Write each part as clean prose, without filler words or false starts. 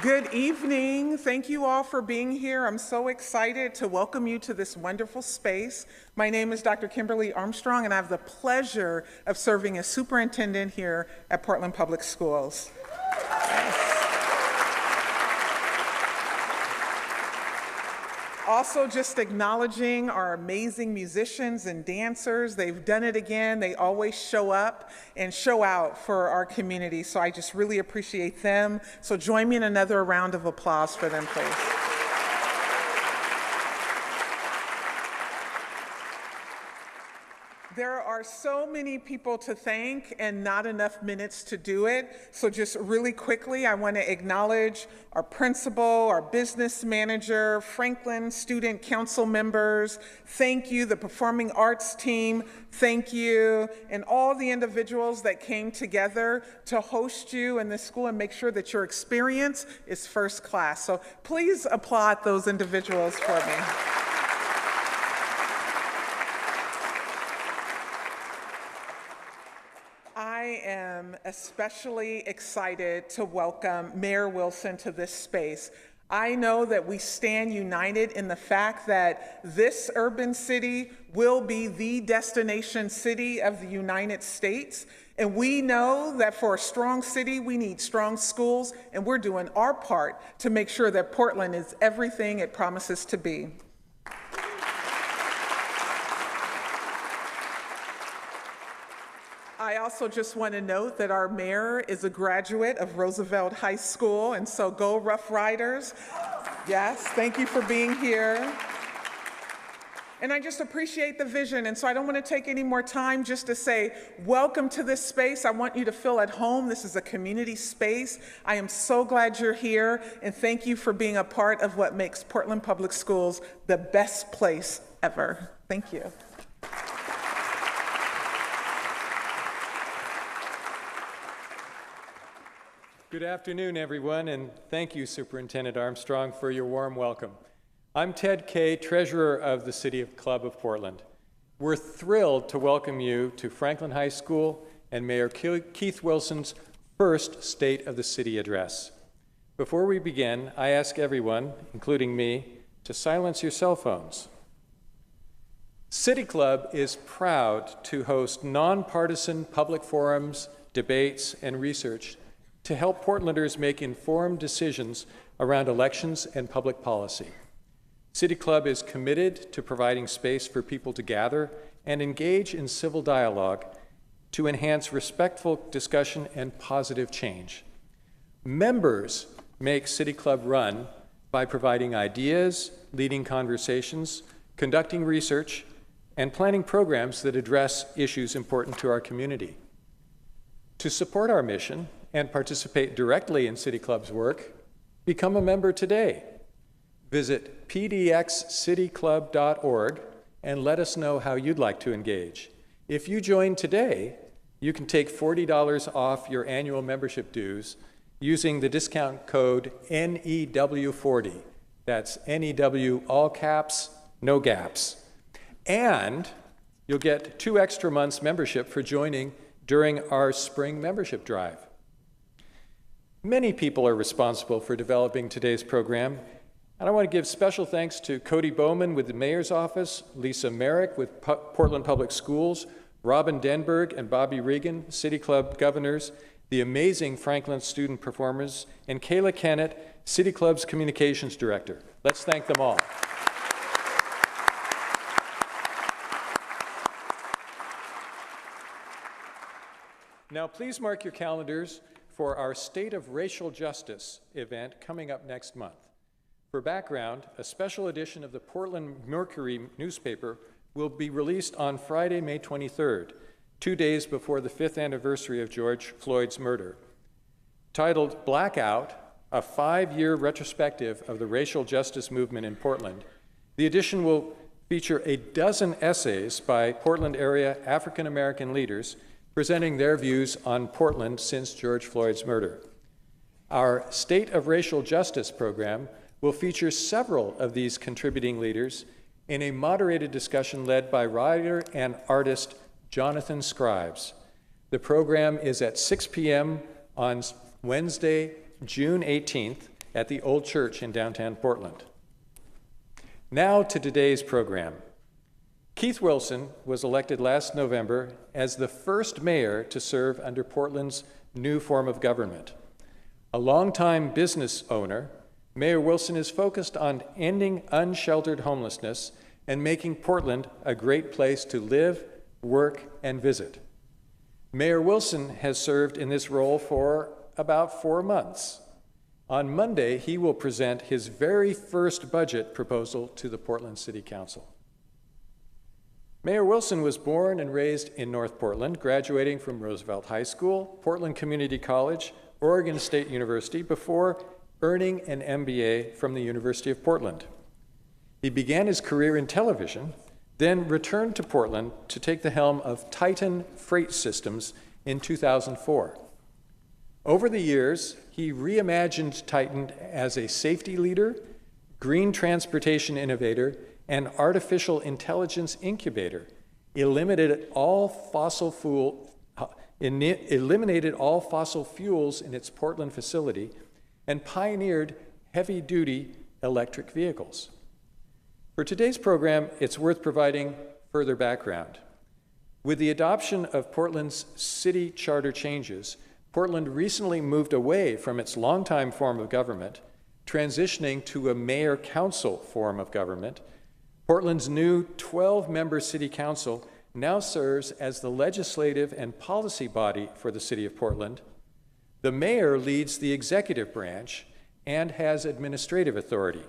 Good evening. Thank you all for being here. I'm so excited to welcome you to this wonderful space. My name is Dr. Kimberly Armstrong, and I have the pleasure of serving as superintendent here at Portland Public Schools. Also, just acknowledging our amazing musicians and dancers. They've done it again. They always show up and show out for our community. So I just really appreciate them. So join me in another round of applause for them, please. There are so many people to thank and not enough minutes to do it. So just really quickly, I want to acknowledge our principal, our business manager, Franklin Student Council members. Thank you, the performing arts team. Thank you, and all the individuals that came together to host you in this school and make sure that your experience is first class. So please applaud those individuals for me. I am especially excited to welcome Mayor Wilson to this space. I know that we stand united in the fact that this urban city will be the destination city of the United States. And we know that for a strong city, we need strong schools, and we're doing our part to make sure that Portland is everything it promises to be. I also just want to note that our mayor is a graduate of Roosevelt High School, and so go Rough Riders. Yes, thank you for being here. And I just appreciate the vision, and so I don't want to take any more time just to say, welcome to this space. I want you to feel at home. This is a community space. I am so glad you're here, and thank you for being a part of what makes Portland Public Schools the best place ever. Thank you. Good afternoon, everyone, and thank you, Superintendent Armstrong, for your warm welcome. I'm Ted Kay, Treasurer of the City Club of Portland. We're thrilled to welcome you to Franklin High School and Mayor Keith Wilson's first State of the City address. Before we begin, I ask everyone, including me, to silence your cell phones. City Club is proud to host nonpartisan public forums, debates, and research to help Portlanders make informed decisions around elections and public policy. City Club is committed to providing space for people to gather and engage in civil dialogue to enhance respectful discussion and positive change. Members make City Club run by providing ideas, leading conversations, conducting research, and planning programs that address issues important to our community. To support our mission and participate directly in City Club's work, become a member today. Visit pdxcityclub.org and let us know how you'd like to engage. If you join today, you can take $40 off your annual membership dues using the discount code NEW40. That's NEW, all caps, no gaps. And you'll get 2 extra months membership for joining during our spring membership drive. Many people are responsible for developing today's program, and I want to give special thanks to Cody Bowman with the Mayor's Office, Lisa Merrick with Portland Public Schools, Robin Denberg and Bobby Regan, City Club governors, the amazing Franklin student performers, and Kayla Kennett, City Club's communications director. Let's thank them all. Now, please mark your calendars for our State of Racial Justice event coming up next month. For background, a special edition of the Portland Mercury newspaper will be released on Friday, May 23rd, 2 days before the 5th anniversary of George Floyd's murder. Titled Blackout, a 5-year retrospective of the racial justice movement in Portland, the edition will feature a dozen essays by Portland area African American leaders presenting their views on Portland since George Floyd's murder. Our State of Racial Justice program will feature several of these contributing leaders in a moderated discussion led by writer and artist Jonathan Scribes. The program is at 6 p.m. on Wednesday, June 18th, at the Old Church in downtown Portland. Now to today's program. Keith Wilson was elected last November as the first mayor to serve under Portland's new form of government. A longtime business owner, Mayor Wilson is focused on ending unsheltered homelessness and making Portland a great place to live, work, and visit. Mayor Wilson has served in this role for about 4 months. On Monday, he will present his very first budget proposal to the Portland City Council. Mayor Wilson was born and raised in North Portland, graduating from Roosevelt High School, Portland Community College, Oregon State University, before earning an MBA from the University of Portland. He began his career in television, then returned to Portland to take the helm of Titan Freight Systems in 2004. Over the years, he reimagined Titan as a safety leader, green transportation innovator, and artificial intelligence incubator, eliminated all fossil fuels in its Portland facility, and pioneered heavy-duty electric vehicles. For today's program, it's worth providing further background. With the adoption of Portland's city charter changes, Portland recently moved away from its longtime form of government, transitioning to a mayor-council form of government. Portland's new 12-member city council now serves as the legislative and policy body for the city of Portland. The mayor leads the executive branch and has administrative authority.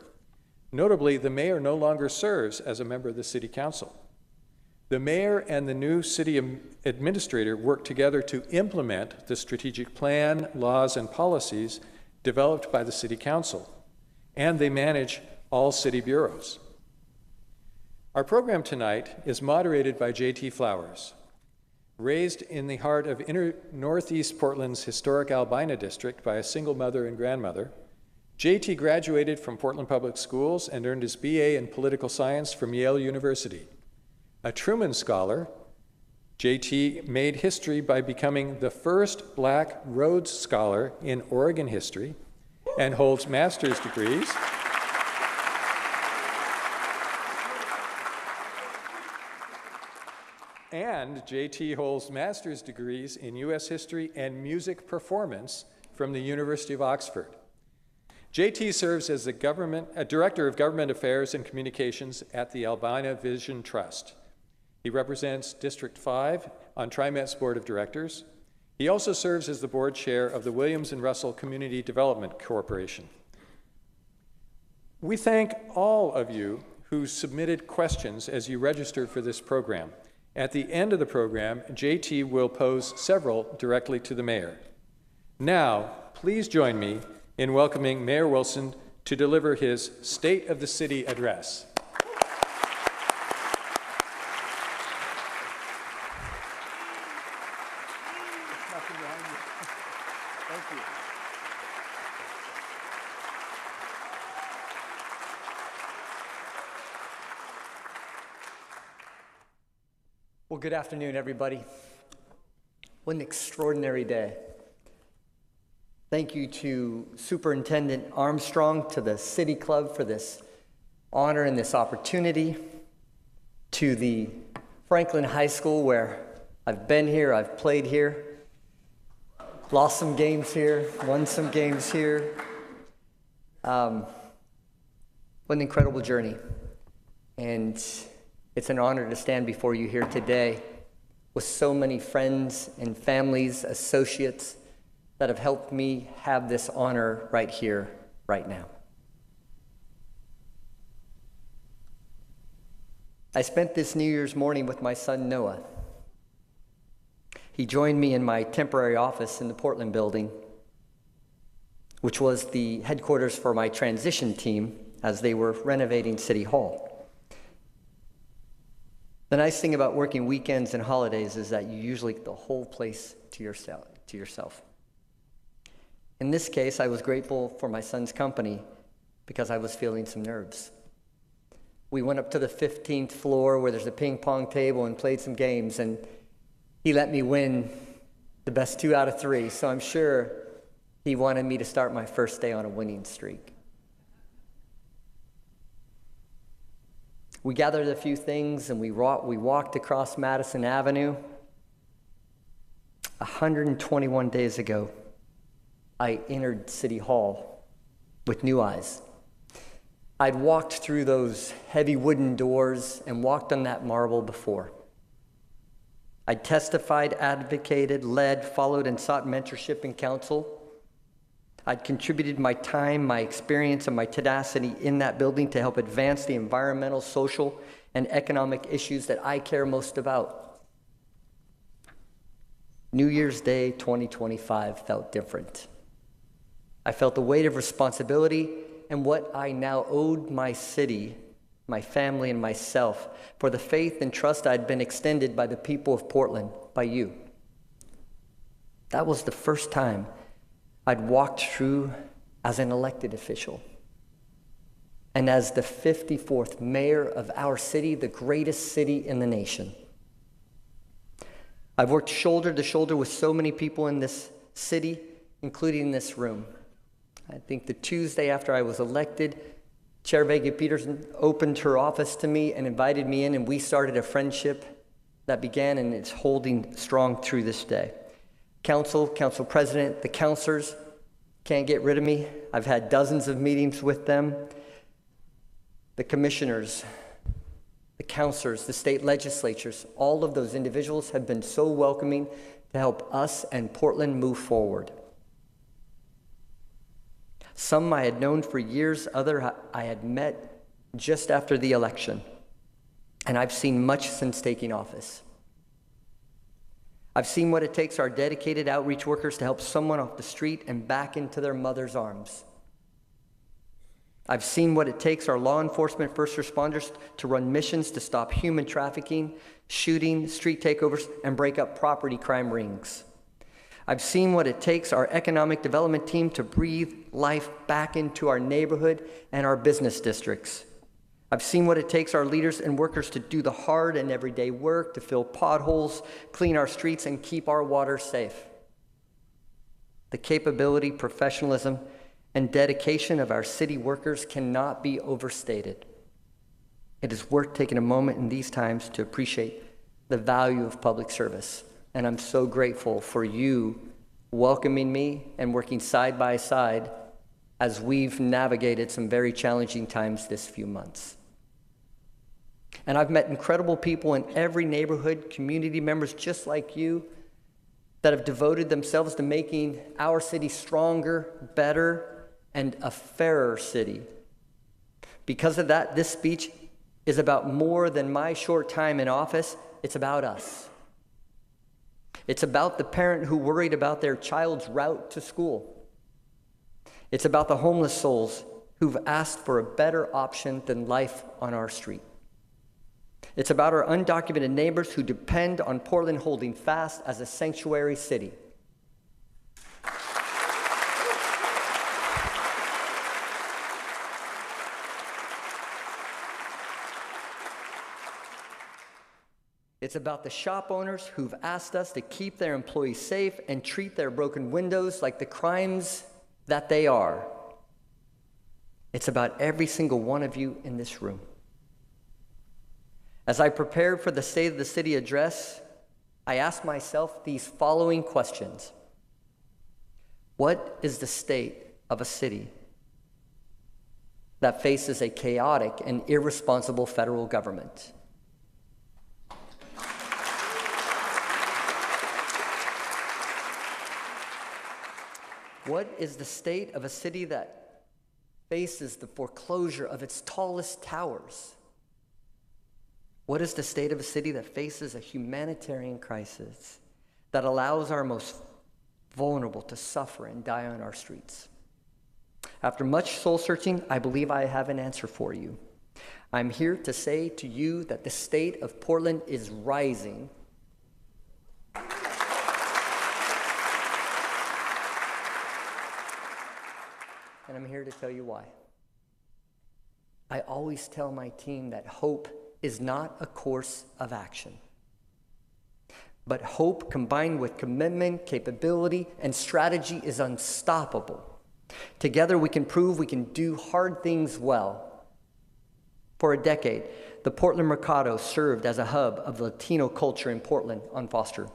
Notably, the mayor no longer serves as a member of the city council. The mayor and the new city administrator work together to implement the strategic plan, laws, and policies developed by the city council, and they manage all city bureaus. Our program tonight is moderated by J.T. Flowers. Raised in the heart of Northeast Portland's historic Albina district by a single mother and grandmother, J.T. graduated from Portland Public Schools and earned his BA in political science from Yale University. A Truman Scholar, J.T. made history by becoming the first Black Rhodes Scholar in Oregon history and holds master's degrees and J.T. holds master's degrees in U.S. history and music performance from the University of Oxford. J.T. serves as the Director of Government Affairs and Communications at the Albina Vision Trust. He represents District 5 on TriMet's Board of Directors. He also serves as the Board Chair of the Williams and Russell Community Development Corporation. We thank all of you who submitted questions as you registered for this program. At the end of the program, J.T. will pose several directly to the mayor. Now, please join me in welcoming Mayor Wilson to deliver his State of the City address. Thank you. Well, good afternoon, everybody. What an extraordinary day. Thank you to Superintendent Armstrong, to the City Club for this honor and this opportunity, to the Franklin High School where I've been here, I've played here, lost some games here, won some games here. What an incredible journey. And it's an honor to stand before you here today with so many friends and families, associates that have helped me have this honor right here, right now. I spent this New Year's morning with my son, Noah. He joined me in my temporary office in the Portland building, which was the headquarters for my transition team as they were renovating City Hall. The nice thing about working weekends and holidays is that you usually get the whole place to yourself. In this case, I was grateful for my son's company because I was feeling some nerves. We went up to the 15th floor where there's a ping pong table and played some games, and he let me win the best 2 out of 3, so I'm sure He wanted me to start my first day on a winning streak. We gathered a few things and we walked across Madison Avenue. 121 days ago, I entered City Hall with new eyes. I'd walked through those heavy wooden doors and walked on that marble before. I testified, advocated, led, followed, and sought mentorship and counsel. I'd contributed my time, my experience, and my tenacity in that building to help advance the environmental, social, and economic issues that I care most about. New Year's Day 2025 felt different. I felt the weight of responsibility and what I now owed my city, my family, and myself for the faith and trust I'd been extended by the people of Portland, by you. That was the first time I'd walked through as an elected official and as the 54th mayor of our city, the greatest city in the nation. I've worked shoulder to shoulder with so many people in this city, including this room. I think the Tuesday after I was elected, Chair Vega Peterson opened her office to me and invited me in, and we started a friendship that began and it's holding strong through this day. Council president, the counselors can't get rid of me. I've had dozens of meetings with them. The commissioners, the counselors, the state legislatures, all of those individuals have been so welcoming to help us and Portland move forward. Some I had known for years, other I had met just after the election, and I've seen much since taking office. I've seen what it takes our dedicated outreach workers to help someone off the street and back into their mother's arms. I've seen what it takes our law enforcement first responders to run missions to stop human trafficking, shooting, street takeovers, and break up property crime rings. I've seen what it takes our economic development team to breathe life back into our neighborhood and our business districts. I've seen what it takes our leaders and workers to do the hard and everyday work, to fill potholes, clean our streets, and keep our water safe. The capability, professionalism, and dedication of our city workers cannot be overstated. It is worth taking a moment in these times to appreciate the value of public service. And I'm so grateful for you welcoming me and working side by side as we've navigated some very challenging times this few months. And I've met incredible people in every neighborhood, community members just like you, that have devoted themselves to making our city stronger, better, and a fairer city. Because of that, this speech is about more than my short time in office. It's about us. It's about the parent who worried about their child's route to school. It's about the homeless souls who've asked for a better option than life on our street. It's about our undocumented neighbors who depend on Portland holding fast as a sanctuary city. It's about the shop owners who've asked us to keep their employees safe and treat their broken windows like the crimes that they are. It's about every single one of you in this room. As I prepared for the State of the City address, I asked myself these following questions. What is the state of a city that faces a chaotic and irresponsible federal government? What is the state of a city that faces the foreclosure of its tallest towers? What is the state of a city that faces a humanitarian crisis that allows our most vulnerable to suffer and die on our streets? After much soul searching, I believe I have an answer for you. I'm here to say to you that the state of Portland is rising. And I'm here to tell you why. I always tell my team that hope is not a course of action. But hope combined with commitment, capability, and strategy is unstoppable. Together we can prove we can do hard things well. For a decade, the Portland Mercado served as a hub of Latino culture in Portland on Foster.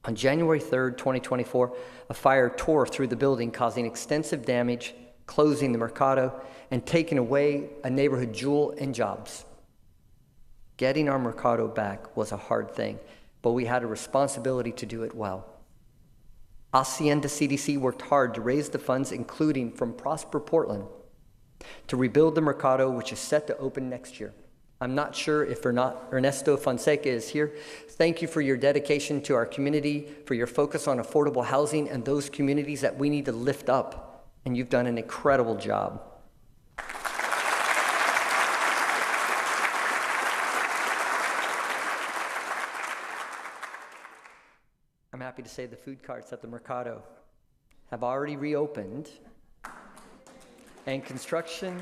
On January 3rd, 2024, a fire tore through the building, causing extensive damage, closing the Mercado, and taking away a neighborhood jewel and jobs. Getting our Mercado back was a hard thing, but we had a responsibility to do it well. Hacienda CDC worked hard to raise the funds, including from Prosper Portland, to rebuild the Mercado, which is set to open next year. I'm not sure if or not Ernesto Fonseca is here. Thank you for your dedication to our community, for your focus on affordable housing and those communities that we need to lift up, and you've done an incredible job. I'm happy to say the food carts at the Mercado have already reopened, and construction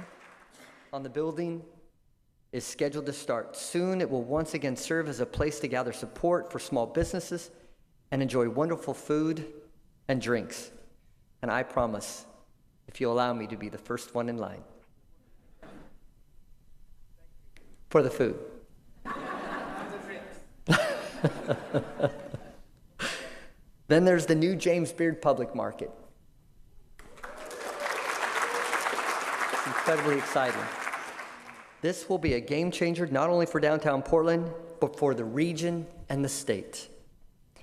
on the building is scheduled to start. Soon it will once again serve as a place to gather support for small businesses and enjoy wonderful food and drinks. And I promise, if you allow me to be the first one in line for the food. Then there's the new James Beard Public Market. It's incredibly exciting. This will be a game changer not only for downtown Portland, but for the region and the state.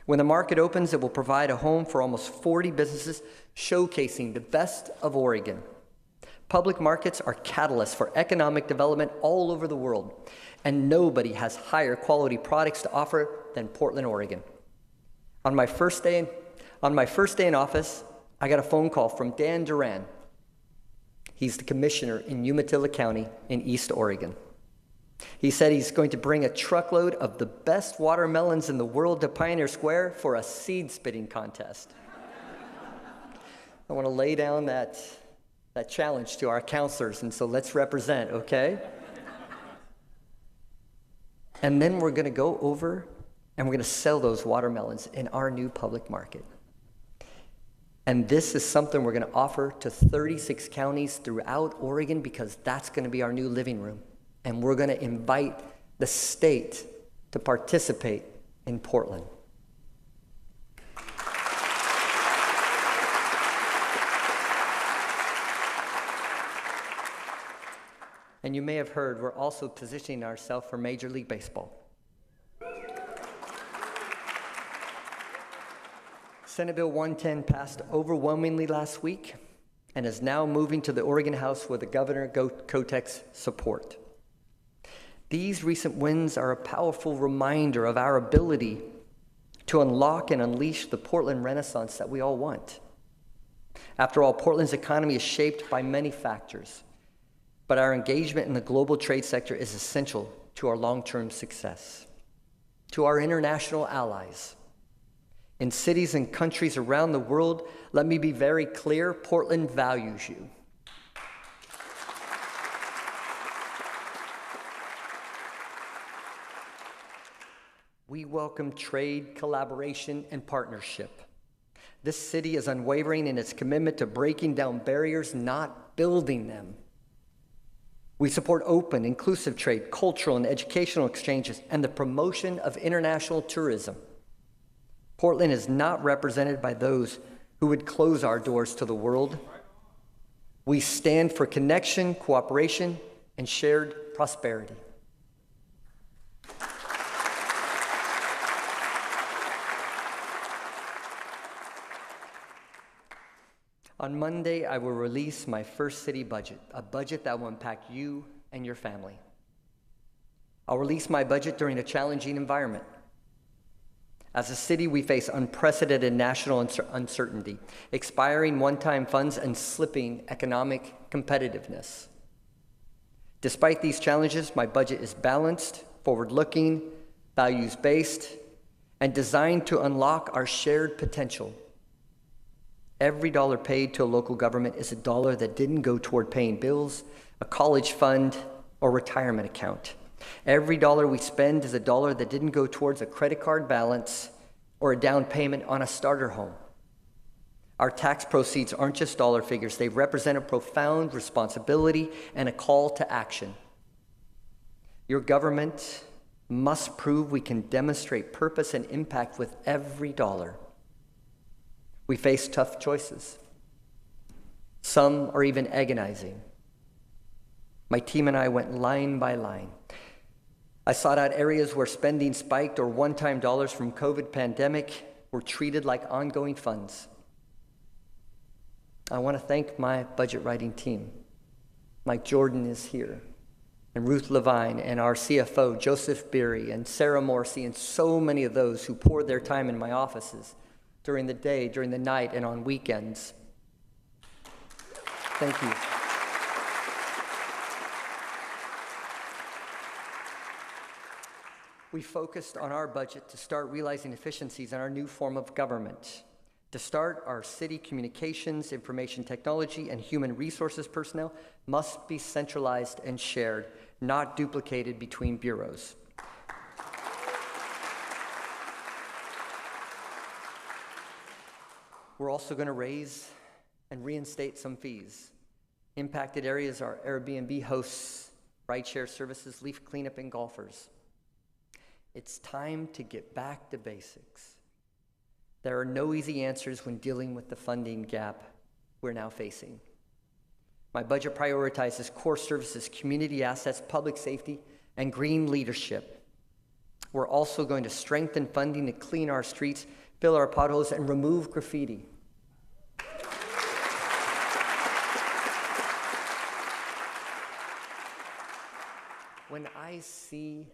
When the market opens, it will provide a home for almost 40 businesses showcasing the best of Oregon. Public markets are catalysts for economic development all over the world, and nobody has higher quality products to offer than Portland, Oregon. On my first day in office, I got a phone call from Dan Duran. He's the commissioner in Umatilla County in East Oregon. He said he's going to bring a truckload of the best watermelons in the world to Pioneer Square for a seed spitting contest. I want to lay down that challenge to our counselors, and so let's represent, okay? And then we're going to go over and we're going to sell those watermelons in our new public market. And this is something we're going to offer to 36 counties throughout Oregon, because that's going to be our new living room. And we're going to invite the state to participate in Portland. And you may have heard, we're also positioning ourselves for Major League Baseball. Senate Bill 110 passed overwhelmingly last week and is now moving to the Oregon House with the Governor Kotek's support. These recent wins are a powerful reminder of our ability to unlock and unleash the Portland Renaissance that we all want. After all, Portland's economy is shaped by many factors, but our engagement in the global trade sector is essential to our long-term success. To our international allies, in cities and countries around the world, let me be very clear, Portland values you. We welcome trade, collaboration, and partnership. This city is unwavering in its commitment to breaking down barriers, not building them. We support open, inclusive trade, cultural and educational exchanges, and the promotion of international tourism. Portland is not represented by those who would close our doors to the world. We stand for connection, cooperation, and shared prosperity. On Monday, I will release my first city budget, a budget that will impact you and your family. I'll release my budget during a challenging environment. As a city, we face unprecedented national uncertainty, expiring one-time funds, and slipping economic competitiveness. Despite these challenges, my budget is balanced, forward-looking, values-based, and designed to unlock our shared potential. Every dollar paid to a local government is a dollar that didn't go toward paying bills, a college fund, or retirement account. Every dollar we spend is a dollar that didn't go towards a credit card balance or a down payment on a starter home. Our tax proceeds aren't just dollar figures. They represent a profound responsibility and a call to action. Your government must prove we can demonstrate purpose and impact with every dollar. We face tough choices. Some are even agonizing. My team and I went line by line. I sought out areas where spending spiked or one-time dollars from COVID pandemic were treated like ongoing funds. I want to thank my budget writing team. Mike Jordan is here, and Ruth Levine, and our CFO, Joseph Beery, and Sarah Morrissey, and so many of those who poured their time in my offices during the day, during the night, and on weekends. Thank you. We focused on our budget to start realizing efficiencies in our new form of government. To start, our city communications, information technology, and human resources personnel must be centralized and shared, not duplicated between bureaus. We're also going to raise and reinstate some fees. Impacted areas are Airbnb hosts, rideshare services, leaf cleanup, and golfers. It's time to get back to basics. There are no easy answers when dealing with the funding gap we're now facing. My budget prioritizes core services, community assets, public safety, and green leadership. We're also going to strengthen funding to clean our streets, fill our potholes, and remove graffiti. When I see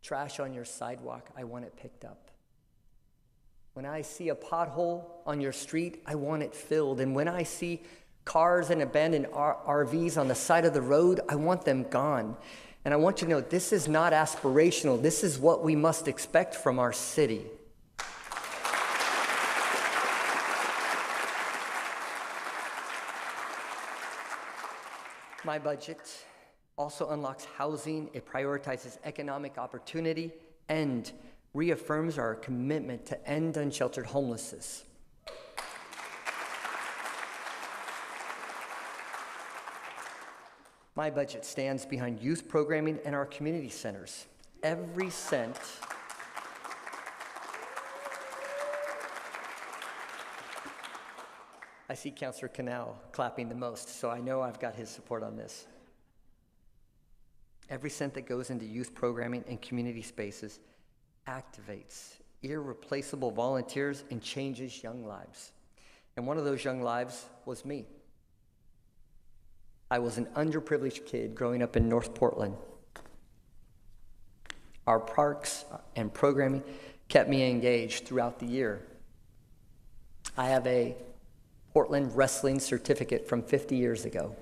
trash on your sidewalk, I want it picked up. When I see a pothole on your street, I want it filled. And when I see cars and abandoned RVs on the side of the road, I want them gone. And I want you to know this is not aspirational. This is what we must expect from our city. My budget also unlocks housing. It prioritizes economic opportunity and reaffirms our commitment to end unsheltered homelessness. My budget stands behind youth programming and our community centers. Every cent I see Councillor Canal clapping the most, so I know I've got his support on this. Every cent that goes into youth programming and community spaces activates irreplaceable volunteers and changes young lives. And one of those young lives was me. I was an underprivileged kid growing up in North Portland. Our parks and programming kept me engaged throughout the year. I have a Portland wrestling certificate from 50 years ago.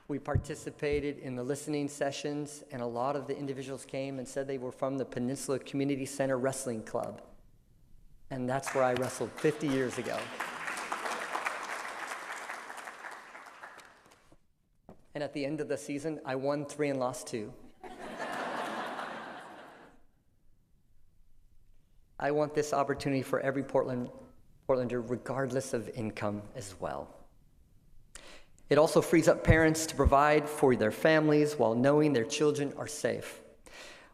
We participated in the listening sessions, and a lot of the individuals came and said they were from the Peninsula Community Center Wrestling Club. And that's where I wrestled 50 years ago. And at the end of the season, I won 3 and lost 2. I want this opportunity for every Portlander, regardless of income as well. It also frees up parents to provide for their families while knowing their children are safe.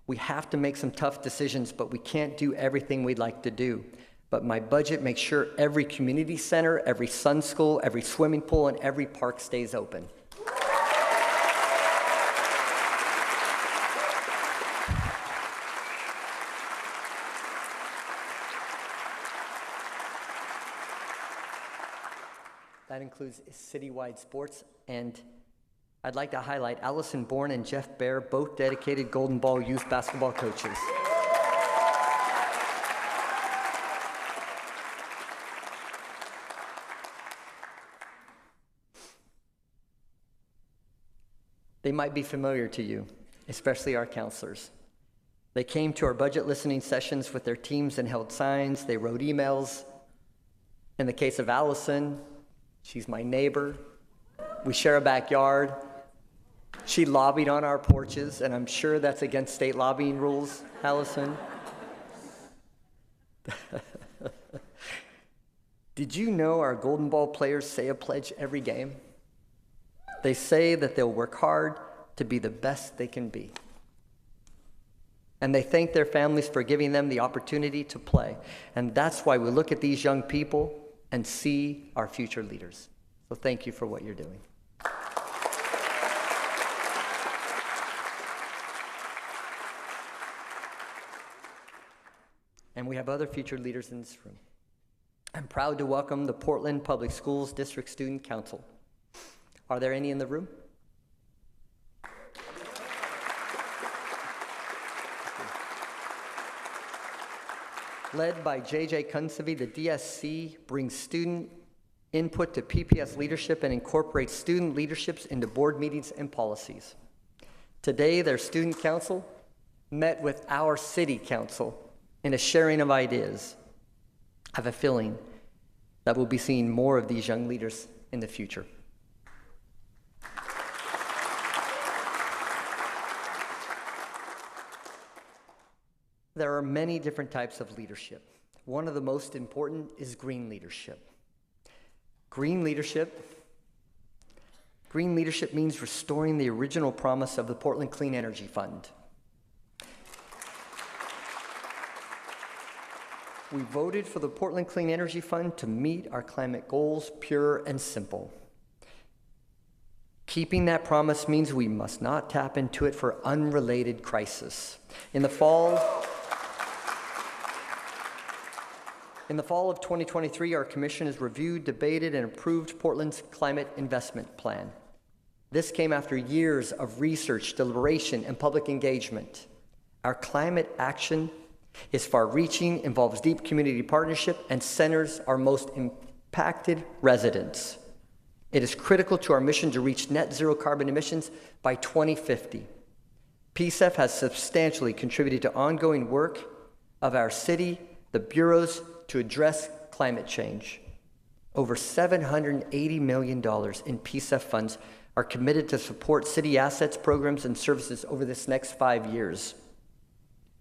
We have to make some tough decisions, but we can't do everything we'd like to do. But my budget makes sure every community center, every Sun School, every swimming pool, and every park stays open. That includes citywide sports, and I'd like to highlight Allison Bourne and Jeff Baer, both dedicated Golden Ball youth basketball coaches. They might be familiar to you, especially our counselors. They came to our budget listening sessions with their teams and held signs. They wrote emails. In the case of Allison, She's my neighbor. We share a backyard. She lobbied on our porches, and I'm sure that's against state lobbying rules, Allison. Did you know our Golden Ball players say a pledge every game? They say that they'll work hard to be the best they can be. And they thank their families for giving them the opportunity to play. And that's why we look at these young people and see our future leaders. So thank you for what you're doing. And we have other future leaders in this room. I'm proud to welcome the Portland Public Schools District Student Council. Are there any in the room? Led by JJ Kunsevy, the DSC brings student input to PPS leadership and incorporates student leaderships into board meetings and policies. Today, their student council met with our city council in a sharing of ideas. I have a feeling that we'll be seeing more of these young leaders in the future. There are many different types of leadership. One of the most important is green leadership. Green leadership means restoring the original promise of the Portland Clean Energy Fund. We voted for the Portland Clean Energy Fund to meet our climate goals, pure and simple. Keeping that promise means we must not tap into it for unrelated crisis. In the fall of 2023, our commission has reviewed, debated, and approved Portland's climate investment plan. This came after years of research, deliberation, and public engagement. Our climate action is far-reaching, involves deep community partnership, and centers our most impacted residents. It is critical to our mission to reach net zero carbon emissions by 2050. PCEF has substantially contributed to ongoing work of our city, the bureaus, to address climate change. Over $780 million in PCEF funds are committed to support city assets, programs, and services over this next 5 years.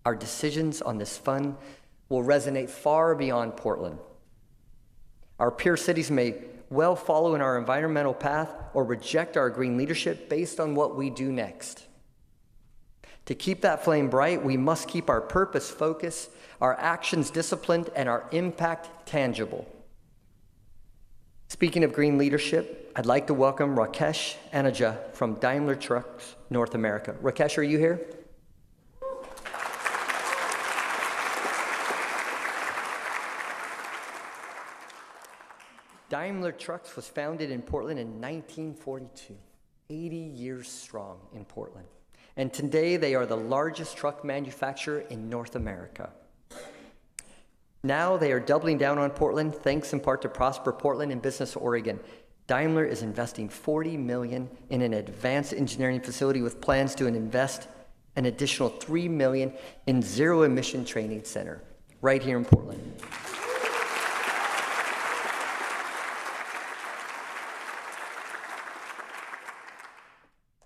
Our decisions on this fund will resonate far beyond Portland. Our peer cities may well follow in our environmental path or reject our green leadership based on what we do next. To keep that flame bright, we must keep our purpose focused, our actions disciplined, and our impact tangible. Speaking of green leadership, I'd like to welcome Rakesh Anuja from Daimler Trucks North America. Rakesh, are you here? Daimler Trucks was founded in Portland in 1942, 80 years strong in Portland. And today they are the largest truck manufacturer in North America. Now they are doubling down on Portland, thanks in part to Prosper Portland and Business Oregon. Daimler is investing $40 million in an advanced engineering facility with plans to invest an additional $3 million in zero-emission training center right here in Portland.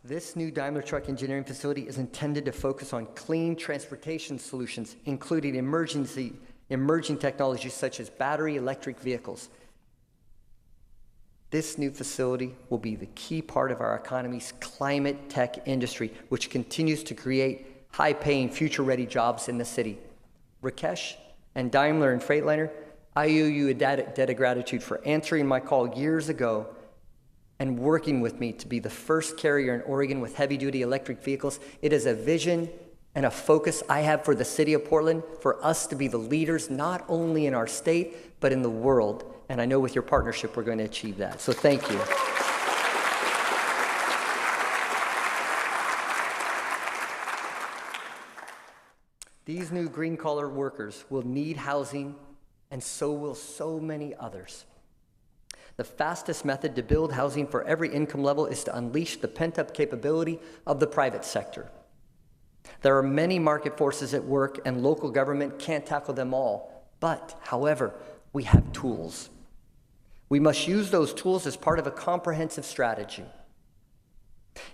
This new Daimler Truck engineering facility is intended to focus on clean transportation solutions, including emerging technologies such as battery electric vehicles. This new facility will be the key part of our economy's climate tech industry, which continues to create high-paying, future-ready jobs in the city. Rakesh and Daimler and Freightliner, I owe you a debt of gratitude for answering my call years ago and working with me to be the first carrier in Oregon with heavy-duty electric vehicles. It is a vision and a focus I have for the city of Portland, for us to be the leaders not only in our state, but in the world. And I know with your partnership, we're going to achieve that. So thank you. These new green-collar workers will need housing, and so will so many others. The fastest method to build housing for every income level is to unleash the pent-up capability of the private sector. There are many market forces at work, and local government can't tackle them all. But, however, we have tools. We must use those tools as part of a comprehensive strategy.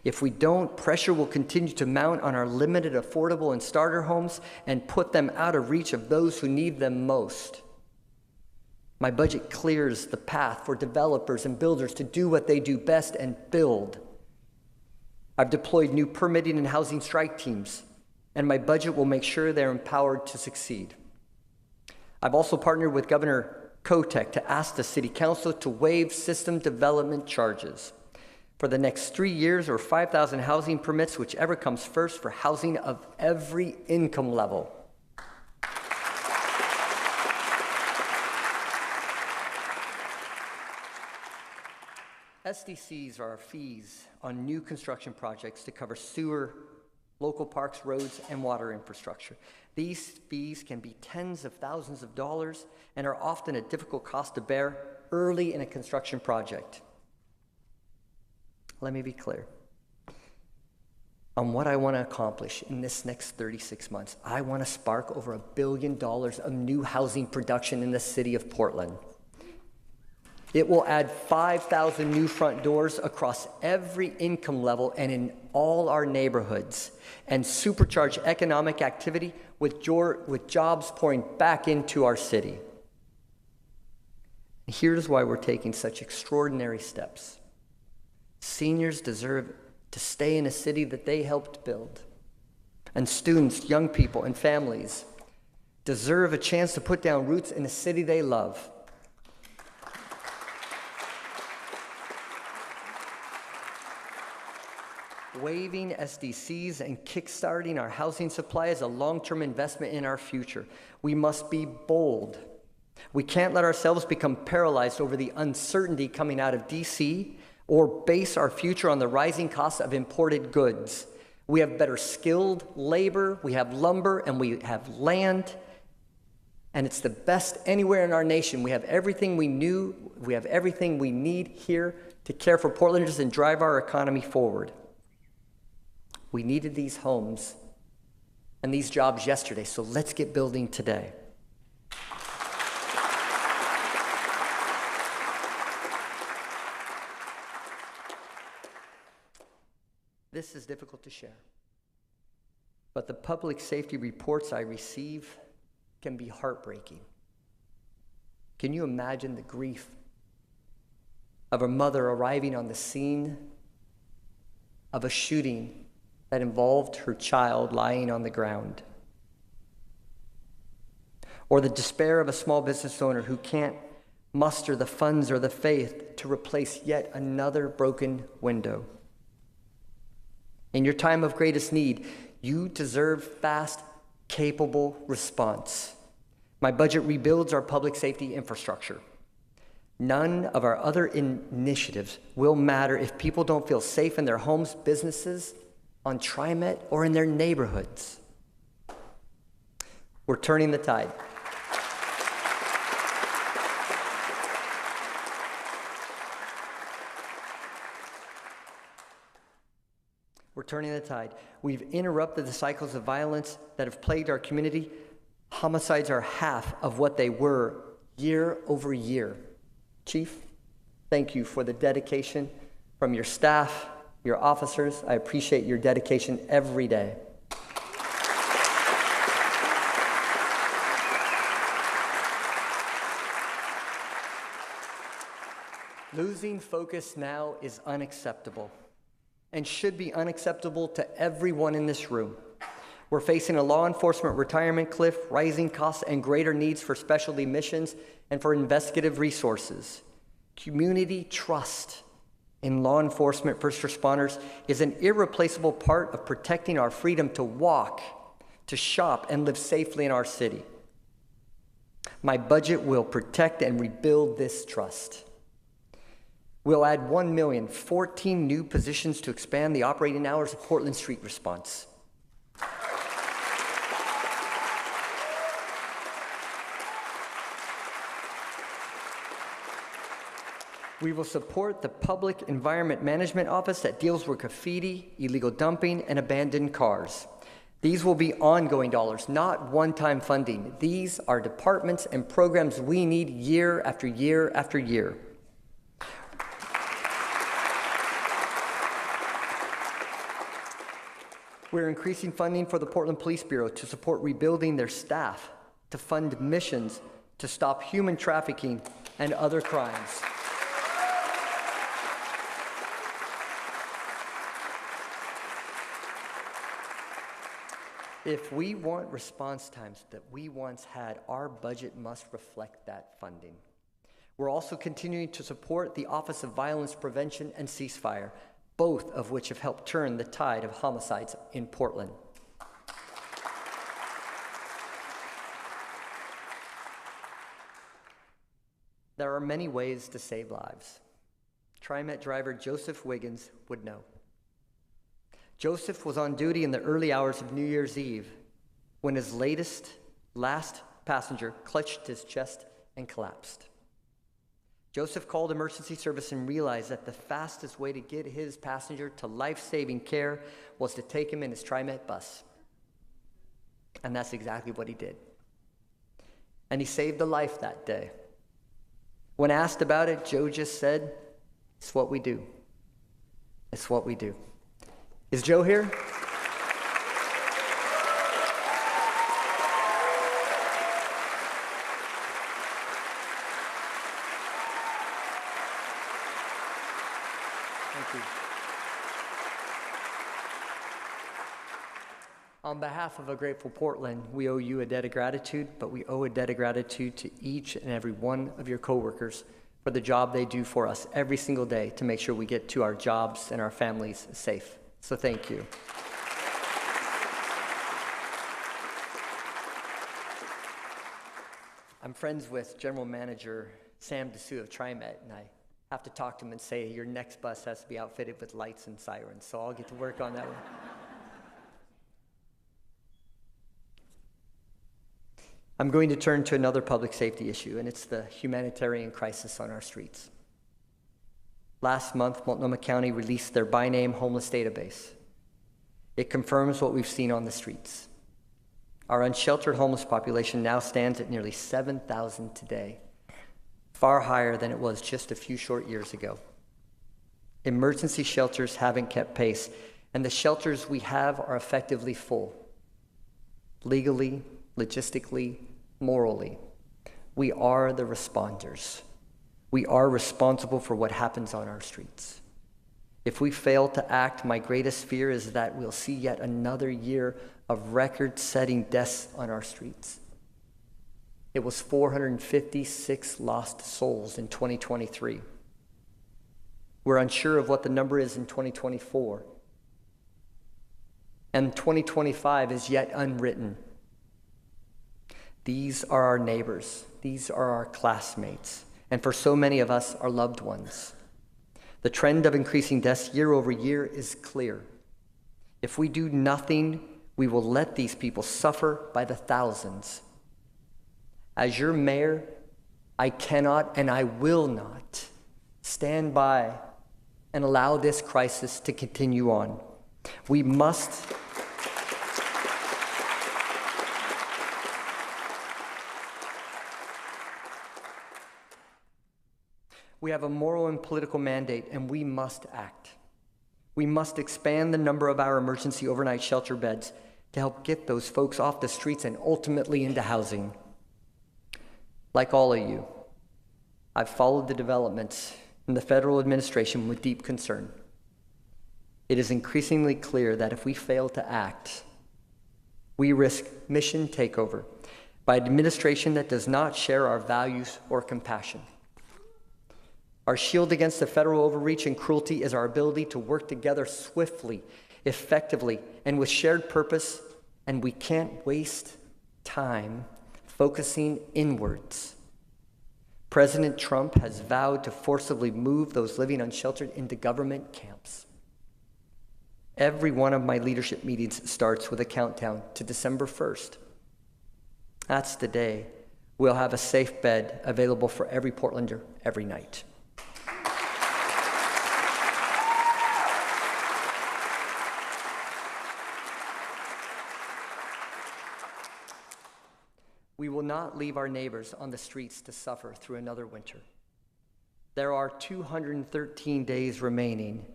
If we don't, pressure will continue to mount on our limited, affordable, and starter homes and put them out of reach of those who need them most. My budget clears the path for developers and builders to do what they do best and build. I've deployed new permitting and housing strike teams, and my budget will make sure they're empowered to succeed. I've also partnered with Governor Kotek to ask the City Council to waive system development charges for the next 3 years, or 5,000 housing permits, whichever comes first, for housing of every income level. SDCs are our fees on new construction projects to cover sewer, local parks, roads, and water infrastructure. These fees can be tens of thousands of dollars and are often a difficult cost to bear early in a construction project. Let me be clear on what I want to accomplish in this next 36 months. I want to spark over $1 billion of new housing production in the city of Portland. It will add 5,000 new front doors across every income level and in all our neighborhoods, and supercharge economic activity with jobs pouring back into our city. Here's why we're taking such extraordinary steps. Seniors deserve to stay in a city that they helped build. And students, young people, and families deserve a chance to put down roots in a city they love. Waiving SDCs and kickstarting our housing supply is a long-term investment in our future. We must be bold. We can't let ourselves become paralyzed over the uncertainty coming out of DC or base our future on the rising costs of imported goods. We have better skilled labor, we have lumber, and we have land, and it's the best anywhere in our nation. We have everything we need here to care for Portlanders and drive our economy forward. We needed these homes and these jobs yesterday, so let's get building today. This is difficult to share, but the public safety reports I receive can be heartbreaking. Can you imagine the grief of a mother arriving on the scene of a shooting that involved her child lying on the ground? Or the despair of a small business owner who can't muster the funds or the faith to replace yet another broken window? In your time of greatest need, you deserve fast, capable response. My budget rebuilds our public safety infrastructure. None of our other initiatives will matter if people don't feel safe in their homes, businesses, on TriMet, or in their neighborhoods. We're turning the tide. We're turning the tide. We've interrupted the cycles of violence that have plagued our community. Homicides are half of what they were year over year. Chief, thank you for the dedication from your staff, your officers. I appreciate your dedication every day. Losing focus now is unacceptable and should be unacceptable to everyone in this room. We're facing a law enforcement retirement cliff, rising costs, and greater needs for specialty missions and for investigative resources. Community trust in law enforcement first responders is an irreplaceable part of protecting our freedom to walk, to shop, and live safely in our city. My budget will protect and rebuild this trust. We'll add 1,014 new positions to expand the operating hours of Portland Street Response. We will support the Public Environment Management Office that deals with graffiti, illegal dumping, and abandoned cars. These will be ongoing dollars, not one-time funding. These are departments and programs we need year after year after year. We're increasing funding for the Portland Police Bureau to support rebuilding their staff, to fund missions, to stop human trafficking and other crimes. If we want response times that we once had, our budget must reflect that funding. We're also continuing to support the Office of Violence Prevention and Ceasefire, both of which have helped turn the tide of homicides in Portland. There are many ways to save lives. TriMet driver Joseph Wiggins would know. Joseph was on duty in the early hours of New Year's Eve when his last passenger clutched his chest and collapsed. Joseph called emergency service and realized that the fastest way to get his passenger to life-saving care was to take him in his TriMet bus. And that's exactly what he did. And he saved a life that day. When asked about it, Joe just said, "It's what we do. It's what we do." Is Joe here? Thank you. On behalf of a grateful Portland, we owe you a debt of gratitude, but we owe a debt of gratitude to each and every one of your coworkers for the job they do for us every single day to make sure we get to our jobs and our families safe. So thank you. I'm friends with General Manager Sam Dessou of TriMet, and I have to talk to him and say, your next bus has to be outfitted with lights and sirens, so I'll get to work on that one. I'm going to turn to another public safety issue, and it's the humanitarian crisis on our streets. Last month, Multnomah County released their by name homeless database. It confirms what we've seen on the streets. Our unsheltered homeless population now stands at nearly 7,000 today, far higher than it was just a few short years ago. Emergency shelters haven't kept pace, and the shelters we have are effectively full. Legally, logistically, morally, we are the responders. We are responsible for what happens on our streets. If we fail to act, my greatest fear is that we'll see yet another year of record-setting deaths on our streets. It was 456 lost souls in 2023. We're unsure of what the number is in 2024. And 2025 is yet unwritten. These are our neighbors. These are our classmates. And for so many of us, our loved ones. The trend of increasing deaths year over year is clear. If we do nothing, we will let these people suffer by the thousands. As your mayor, I cannot and I will not stand by and allow this crisis to continue on. We must We have a moral and political mandate, and we must act. We must expand the number of our emergency overnight shelter beds to help get those folks off the streets and ultimately into housing. Like all of you, I've followed the developments in the federal administration with deep concern. It is increasingly clear that if we fail to act, we risk mission takeover by an administration that does not share our values or compassion. Our shield against the federal overreach and cruelty is our ability to work together swiftly, effectively, and with shared purpose, and we can't waste time focusing inwards. President Trump has vowed to forcibly move those living unsheltered into government camps. Every one of my leadership meetings starts with a countdown to December 1st. That's the day we'll have a safe bed available for every Portlander every night. We will not leave our neighbors on the streets to suffer through another winter. There are 213 days remaining,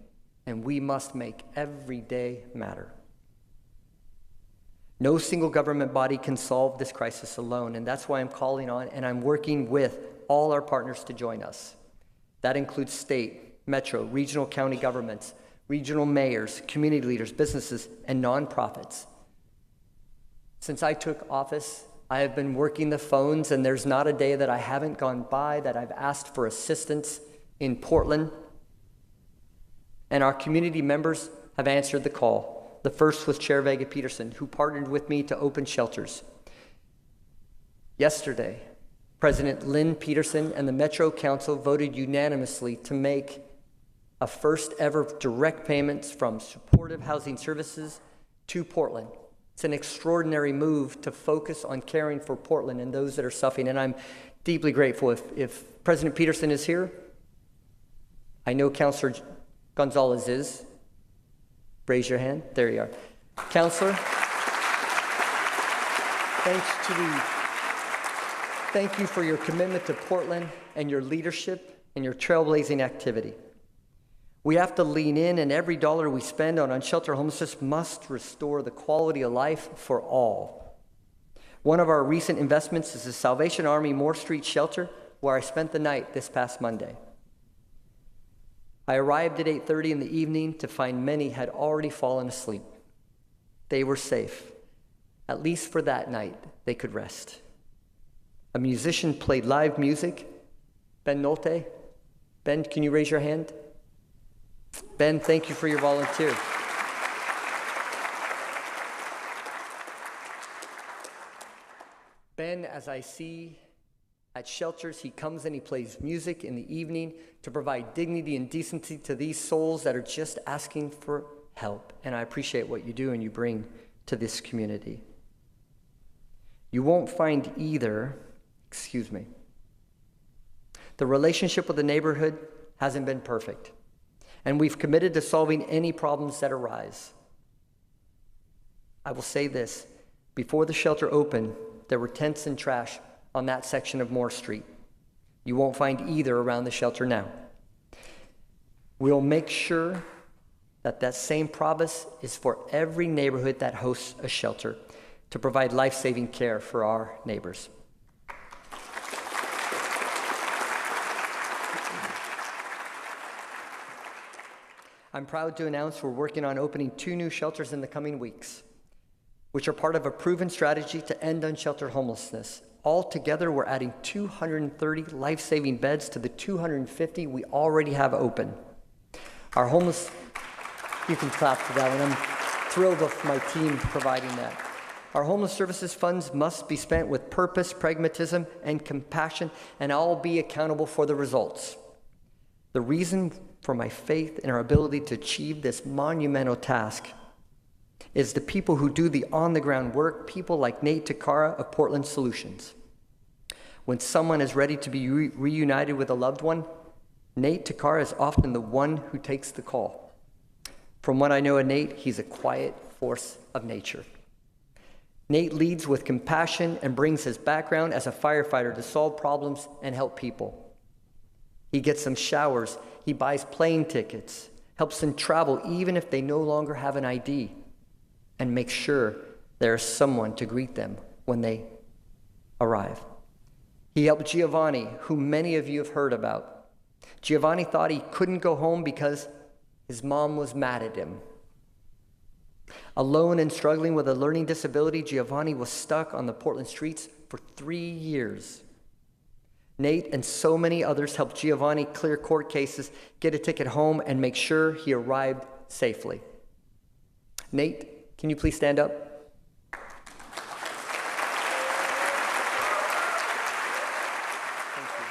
and we must make every day matter. No single government body can solve this crisis alone, and that's why I'm calling on and I'm working with all our partners to join us. That includes state, metro, regional county governments, regional mayors, community leaders, businesses, and nonprofits. Since I took office, I have been working the phones, and there's not a day that I haven't gone by that I've asked for assistance in Portland. And our community members have answered the call. The first was Chair Vega Peterson, who partnered with me to open shelters. Yesterday, President Lynn Peterson and the Metro Council voted unanimously to make a first ever direct payments from supportive housing services to Portland. It's an extraordinary move to focus on caring for Portland and those that are suffering, and I'm deeply grateful. If President Peterson is here, I know Councilor Gonzalez is. Raise your hand. There you are. Councilor, thank you for your commitment to Portland and your leadership and your trailblazing activity. We have to lean in, and every dollar we spend on unsheltered homelessness must restore the quality of life for all. One of our recent investments is the Salvation Army Moore Street Shelter, where I spent the night this past Monday. I arrived at 8:30 in the evening to find many had already fallen asleep. They were safe. At least for that night, they could rest. A musician played live music. Ben Nolte. Ben, can you raise your hand? Ben, thank you for your volunteer. Ben, as I see at shelters, he comes and he plays music in the evening to provide dignity and decency to these souls that are just asking for help. And I appreciate what you do and you bring to this community. You won't find either, the relationship with the neighborhood hasn't been perfect. And we've committed to solving any problems that arise. I will say this, before the shelter opened, there were tents and trash on that section of Moore Street. You won't find either around the shelter now. We'll make sure that that same promise is for every neighborhood that hosts a shelter to provide life-saving care for our neighbors. I'm proud to announce we're working on opening 2 new shelters in the coming weeks, which are part of a proven strategy to end unsheltered homelessness. Altogether, we're adding 230 life-saving beds to the 250 we already have open. Our homeless, you can clap for that one. I'm thrilled with my team providing that. Our homeless services funds must be spent with purpose, pragmatism, and compassion, and I'll be accountable for the results. The reason for my faith in our ability to achieve this monumental task is the people who do the on-the-ground work, people like Nate Takara of Portland Solutions. When someone is ready to be reunited with a loved one, Nate Takara is often the one who takes the call. From what I know of Nate, he's a quiet force of nature. Nate leads with compassion and brings his background as a firefighter to solve problems and help people. He gets them showers, he buys plane tickets, helps them travel even if they no longer have an ID, and makes sure there is someone to greet them when they arrive. He helped Giovanni, who many of you have heard about. Giovanni thought he couldn't go home because his mom was mad at him. Alone and struggling with a learning disability, Giovanni was stuck on the Portland streets for 3 years. Nate and so many others helped Giovanni clear court cases, get a ticket home, and make sure he arrived safely. Nate, can you please stand up? Thank you.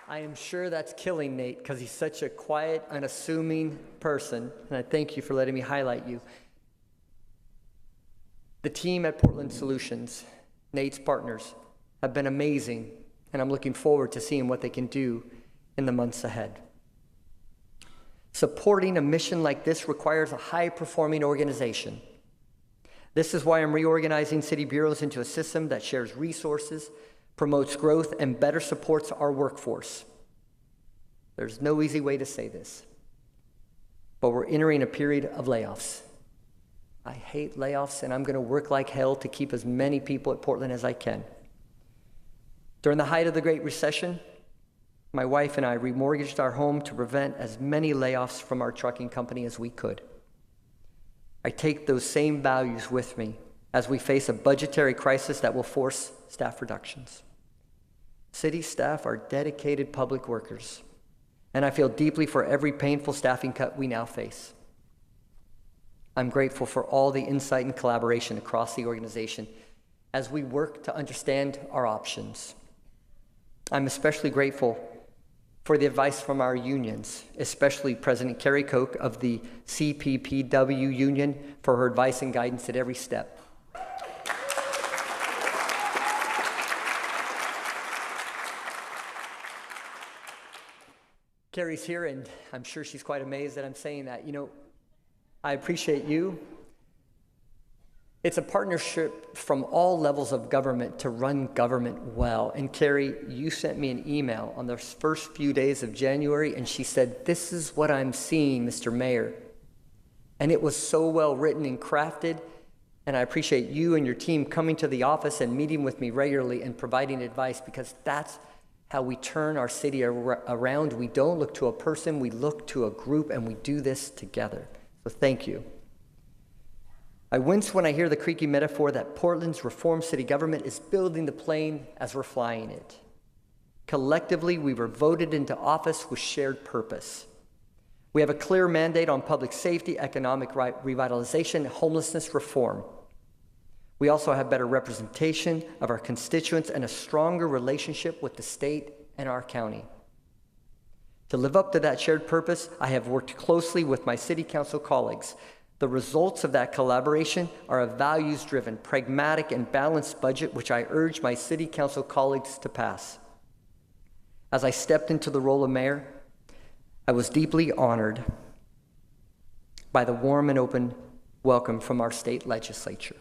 I am sure that's killing Nate because he's such a quiet, unassuming person, and I thank you for letting me highlight you. The team at Portland Solutions, Nate's partners, have been amazing, and I'm looking forward to seeing what they can do in the months ahead. Supporting a mission like this requires a high-performing organization. This is why I'm reorganizing city bureaus into a system that shares resources, promotes growth, and better supports our workforce. There's no easy way to say this, but we're entering a period of layoffs. I hate layoffs, and I'm going to work like hell to keep as many people at Portland as I can. During the height of the Great Recession, my wife and I remortgaged our home to prevent as many layoffs from our trucking company as we could. I take those same values with me as we face a budgetary crisis that will force staff reductions. City staff are dedicated public workers, and I feel deeply for every painful staffing cut we now face. I'm grateful for all the insight and collaboration across the organization as we work to understand our options. I'm especially grateful for the advice from our unions, especially President Carrie Koch of the CPPW union for her advice and guidance at every step. Carrie's here, and I'm sure she's quite amazed that I'm saying that. You know, I appreciate you. It's a partnership from all levels of government to run government well. And Carrie, you sent me an email on the first few days of January, and she said, "This is what I'm seeing, Mr. Mayor." And it was so well written and crafted, and I appreciate you and your team coming to the office and meeting with me regularly and providing advice, because that's how we turn our city around. We don't look to a person, we look to a group, and we do this together. So thank you. I wince when I hear the creaky metaphor that Portland's reformed city government is building the plane as we're flying it. Collectively, we were voted into office with shared purpose. We have a clear mandate on public safety, economic revitalization, homelessness reform. We also have better representation of our constituents and a stronger relationship with the state and our county. To live up to that shared purpose, I have worked closely with my city council colleagues. The results of that collaboration are a values-driven, pragmatic, and balanced budget, which I urge my city council colleagues to pass. As I stepped into the role of mayor, I was deeply honored by the warm and open welcome from our state legislature.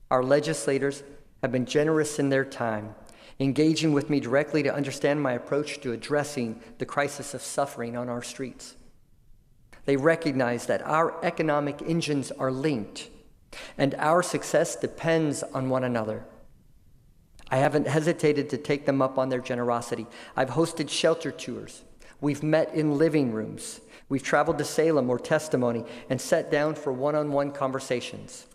Our legislators have been generous in their time, engaging with me directly to understand my approach to addressing the crisis of suffering on our streets. They recognize that our economic engines are linked, and our success depends on one another. I haven't hesitated to take them up on their generosity. I've hosted shelter tours. We've met in living rooms. We've traveled to Salem or Testimony and sat down for one-on-one conversations.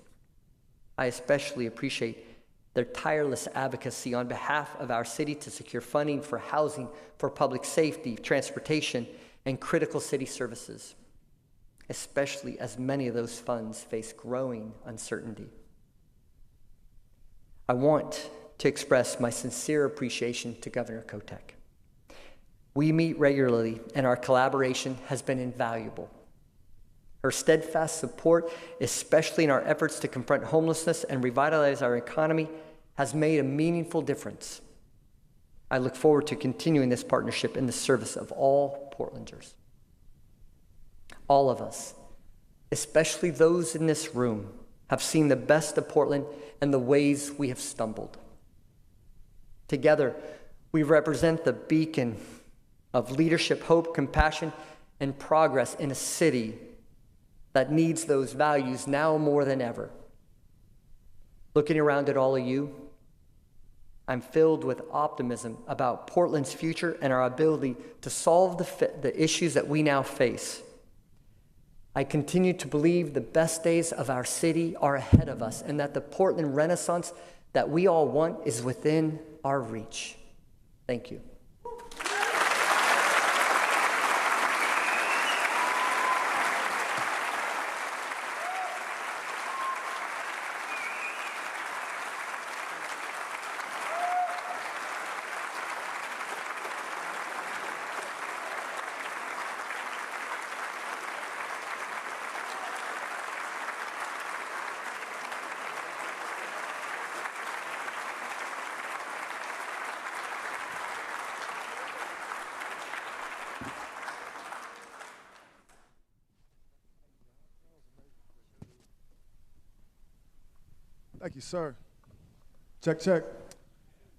I especially appreciate their tireless advocacy on behalf of our city to secure funding for housing, for public safety, transportation, and critical city services, especially as many of those funds face growing uncertainty. I want to express my sincere appreciation to Governor Kotek. We meet regularly, and our collaboration has been invaluable. Her steadfast support, especially in our efforts to confront homelessness and revitalize our economy, has made a meaningful difference. I look forward to continuing this partnership in the service of all Portlanders. All of us, especially those in this room, have seen the best of Portland and the ways we have stumbled. Together, we represent the beacon of leadership, hope, compassion, and progress in a city that needs those values now more than ever. Looking around at all of you, I'm filled with optimism about Portland's future and our ability to solve the issues that we now face. I continue to believe the best days of our city are ahead of us, and that the Portland Renaissance that we all want is within our reach. Thank you. Thank you, sir. Check, check.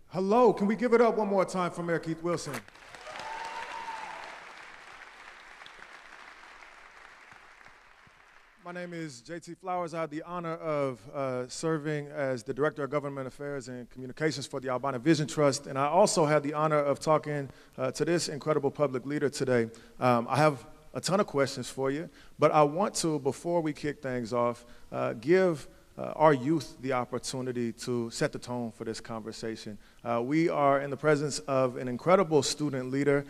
Hello, can we give it up one more time for Mayor Keith Wilson? My name is JT Flowers. I have the honor of serving as the Director of Government Affairs and Communications for the Albina Vision Trust, and I also had the honor of talking to this incredible public leader today. I have a ton of questions for you, but I want to, before we kick things off, give our youth the opportunity to set the tone for this conversation. We are in the presence of an incredible student leader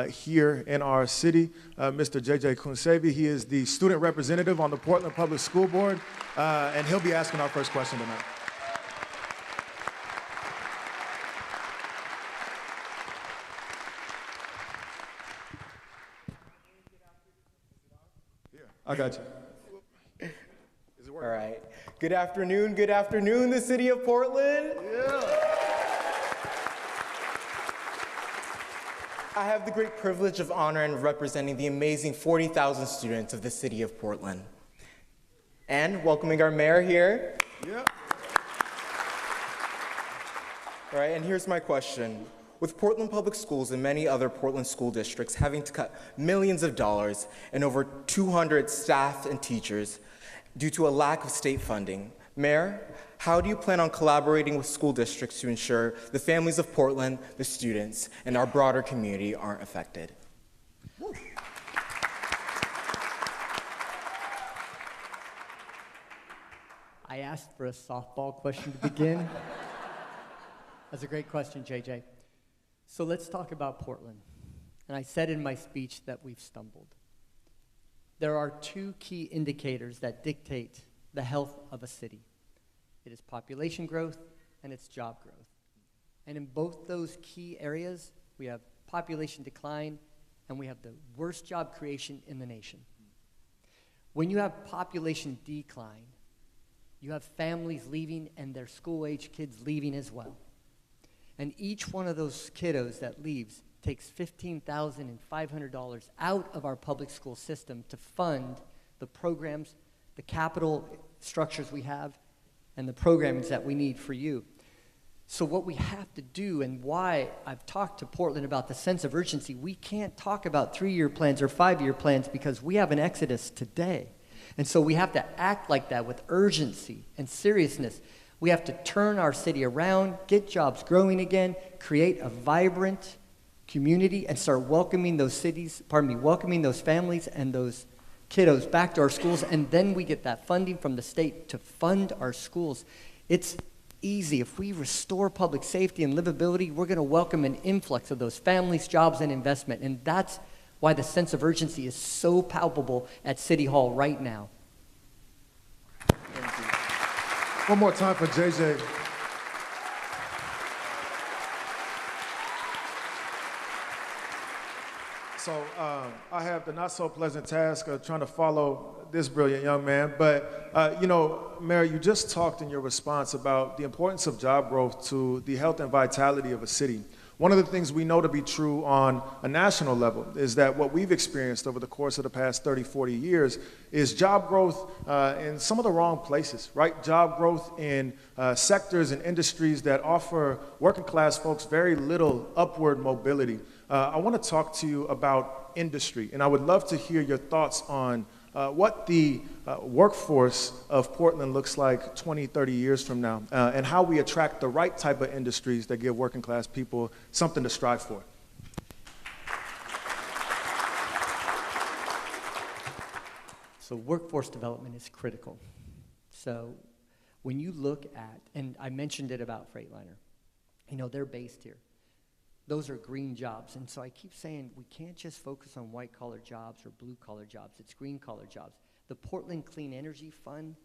here in our city, Mr. JJ Kunsevi. He is the student representative on the Portland Public School Board, and he'll be asking our first question tonight. I got you. Is it working? All right. Good afternoon, the city of Portland. Yeah. I have the great privilege of honor in representing the amazing 40,000 students of the city of Portland. And welcoming our mayor here. Yeah. All right, and here's my question. With Portland Public Schools and many other Portland school districts having to cut millions of dollars and over 200 staff and teachers due to a lack of state funding, Mayor, how do you plan on collaborating with school districts to ensure the families of Portland, the students, and our broader community aren't affected? I asked for a softball question to begin. That's a great question, JJ. So let's talk about Portland. And I said in my speech that we've stumbled. There are two key indicators that dictate the health of a city. It is population growth and it's job growth. And in both those key areas, we have population decline and we have the worst job creation in the nation. When you have population decline, you have families leaving and their school-age kids leaving as well. And each one of those kiddos that leaves takes $15,500 out of our public school system to fund the programs, the capital structures we have, and the programs that we need for you. So what we have to do, and why I've talked to Portland about the sense of urgency, we can't talk about 3-year plans or 5-year plans because we have an exodus today. And so we have to act like that with urgency and seriousness. We have to turn our city around, get jobs growing again, create a vibrant community, and start welcoming those welcoming those families and those kiddos back to our schools, and then we get that funding from the state to fund our schools. It's easy. If we restore public safety and livability, we're going to welcome an influx of those families, jobs, and investment, and that's why the sense of urgency is so palpable at City Hall right now. Thank you. One more time for JJ. So I have the not-so-pleasant task of trying to follow this brilliant young man. But, Mayor, you just talked in your response about the importance of job growth to the health and vitality of a city. One of the things we know to be true on a national level is that what we've experienced over the course of the past 30, 40 years is job growth in some of the wrong places, right? Job growth in sectors and industries that offer working class folks very little upward mobility. I want to talk to you about industry, and I would love to hear your thoughts on what the workforce of Portland looks like 20, 30 years from now, and how we attract the right type of industries that give working class people something to strive for. So workforce development is critical. So when you look at, and I mentioned it about Freightliner, they're based here. Those are green jobs. And so I keep saying we can't just focus on white-collar jobs or blue-collar jobs. It's green-collar jobs. The Portland Clean Energy Fund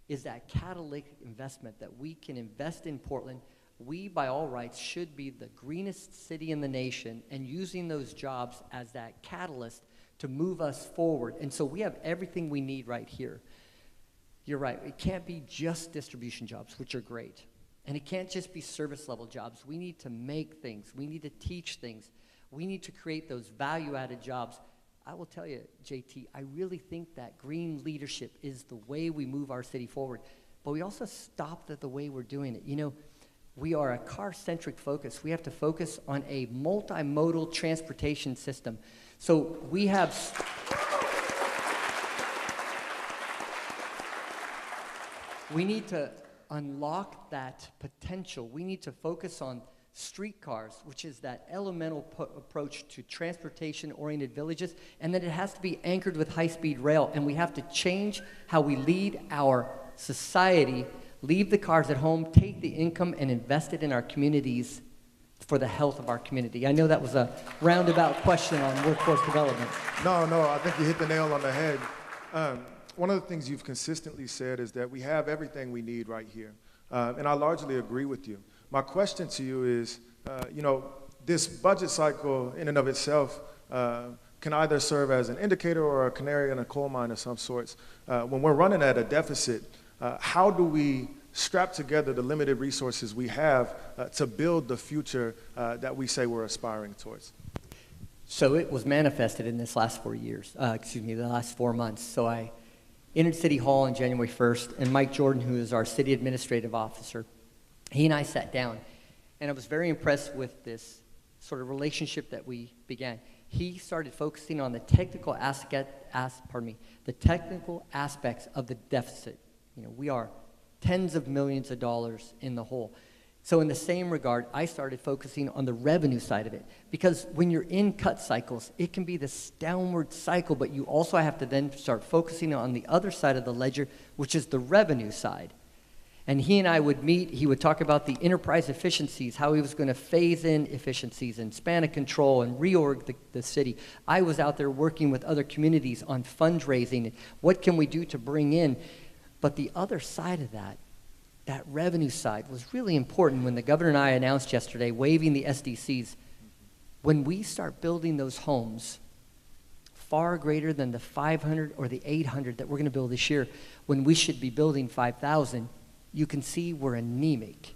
is that catalytic investment that we can invest in Portland. We, by all rights, should be the greenest city in the nation, and using those jobs as that catalyst to move us forward. And so we have everything we need right here. You're right. It can't be just distribution jobs, which are great. And it can't just be service level jobs. We need to make things. We need to teach things. We need to create those value-added jobs. I will tell you, JT, I really think that green leadership is the way we move our city forward. But we also stopped at the way we're doing it. We are a car-centric focus. We have to focus on a multimodal transportation system. So we have We need to unlock that potential. We need to focus on streetcars, which is that elemental approach to transportation-oriented villages, and then it has to be anchored with high-speed rail, and we have to change how we lead our society, leave the cars at home, take the income, and invest it in our communities for the health of our community. I know that was a roundabout question on workforce development. No, I think you hit the nail on the head. One of the things you've consistently said is that we have everything we need right here. And I largely agree with you. My question to you is, this budget cycle in and of itself can either serve as an indicator or a canary in a coal mine of some sorts. When we're running at a deficit, how do we strap together the limited resources we have to build the future that we say we're aspiring towards? So it was manifested in this last 4 years, the last 4 months. So I entered City Hall on January 1st, and Mike Jordan, who is our city administrative officer, he and I sat down, and I was very impressed with this sort of relationship that we began. He started focusing on the technical the technical aspects of the deficit. We are tens of millions of dollars in the hole. So in the same regard, I started focusing on the revenue side of it, because when you're in cut cycles, it can be this downward cycle, but you also have to then start focusing on the other side of the ledger, which is the revenue side. And he and I would meet, he would talk about the enterprise efficiencies, how he was going to phase in efficiencies and span of control and reorg the city. I was out there working with other communities on fundraising. What can we do to bring in? But the other side of that revenue side was really important when the governor and I announced yesterday waiving the SDCs. When we start building those homes, far greater than the 500 or the 800 that we're going to build this year, when we should be building 5,000, you can see we're anemic.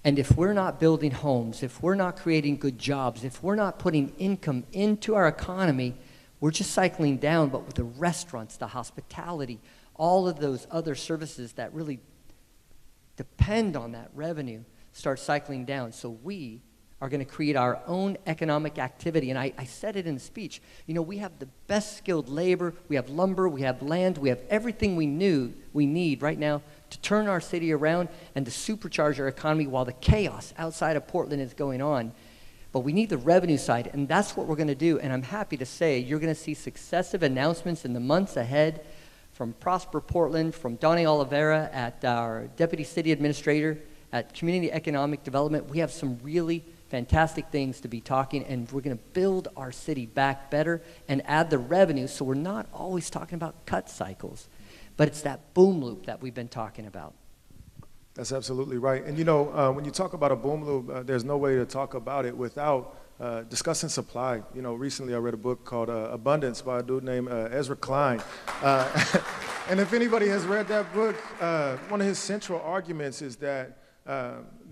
And if we're not building homes, if we're not creating good jobs, if we're not putting income into our economy, we're just cycling down. But with the restaurants, the hospitality, all of those other services that really depend on that revenue start cycling down. So we are going to create our own economic activity. And I said it in the speech. We have the best skilled labor, we have lumber, we have land, we have everything we need right now to turn our city around and to supercharge our economy while the chaos outside of Portland is going on. But we need the revenue side, and that's what we're going to do. And I'm happy to say you're going to see successive announcements in the months ahead from Prosper Portland, from Donnie Oliveira at our Deputy City Administrator at Community Economic Development. We have some really fantastic things to be talking, and we're going to build our city back better and add the revenue so we're not always talking about cut cycles, but it's that boom loop that we've been talking about. That's absolutely right. And when you talk about a boom loop, there's no way to talk about it without discussing supply. Recently I read a book called Abundance by a dude named Ezra Klein. And if anybody has read that book, one of his central arguments is that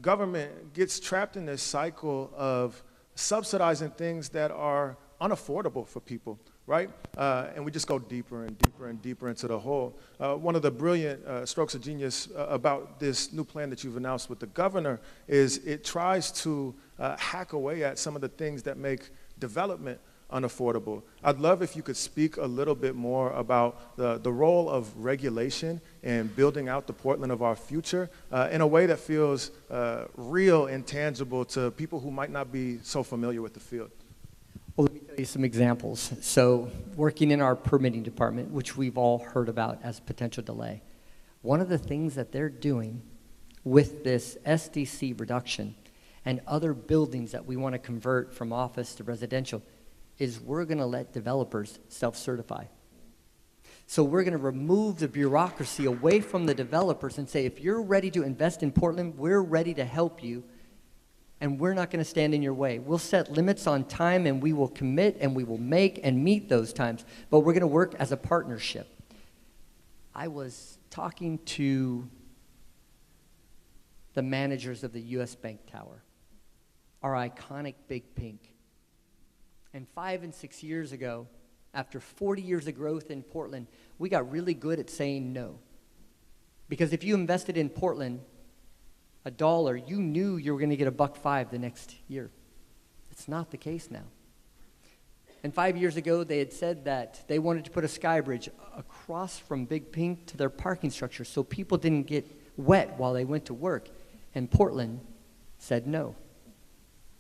government gets trapped in this cycle of subsidizing things that are unaffordable for people, right? And we just go deeper and deeper and deeper into the hole. One of the brilliant strokes of genius about this new plan that you've announced with the governor is it tries to hack away at some of the things that make development unaffordable. I'd love if you could speak a little bit more about the role of regulation in building out the Portland of our future in a way that feels real and tangible to people who might not be so familiar with the field. Well, let me tell you some examples. So working in our permitting department, which we've all heard about as potential delay, one of the things that they're doing with this SDC reduction and other buildings that we want to convert from office to residential is we're going to let developers self-certify. So we're going to remove the bureaucracy away from the developers and say, if you're ready to invest in Portland, we're ready to help you, and we're not going to stand in your way. We'll set limits on time, and we will commit, and we will make and meet those times, but we're going to work as a partnership. I was talking to the managers of the U.S. Bank Tower, our iconic Big Pink. And 5 and 6 years ago, after 40 years of growth in Portland, we got really good at saying no. Because if you invested in Portland $1, you knew you were going to get $1.05 the next year. It's not the case now. And 5 years ago, they had said that they wanted to put a sky bridge across from Big Pink to their parking structure so people didn't get wet while they went to work. And Portland said no.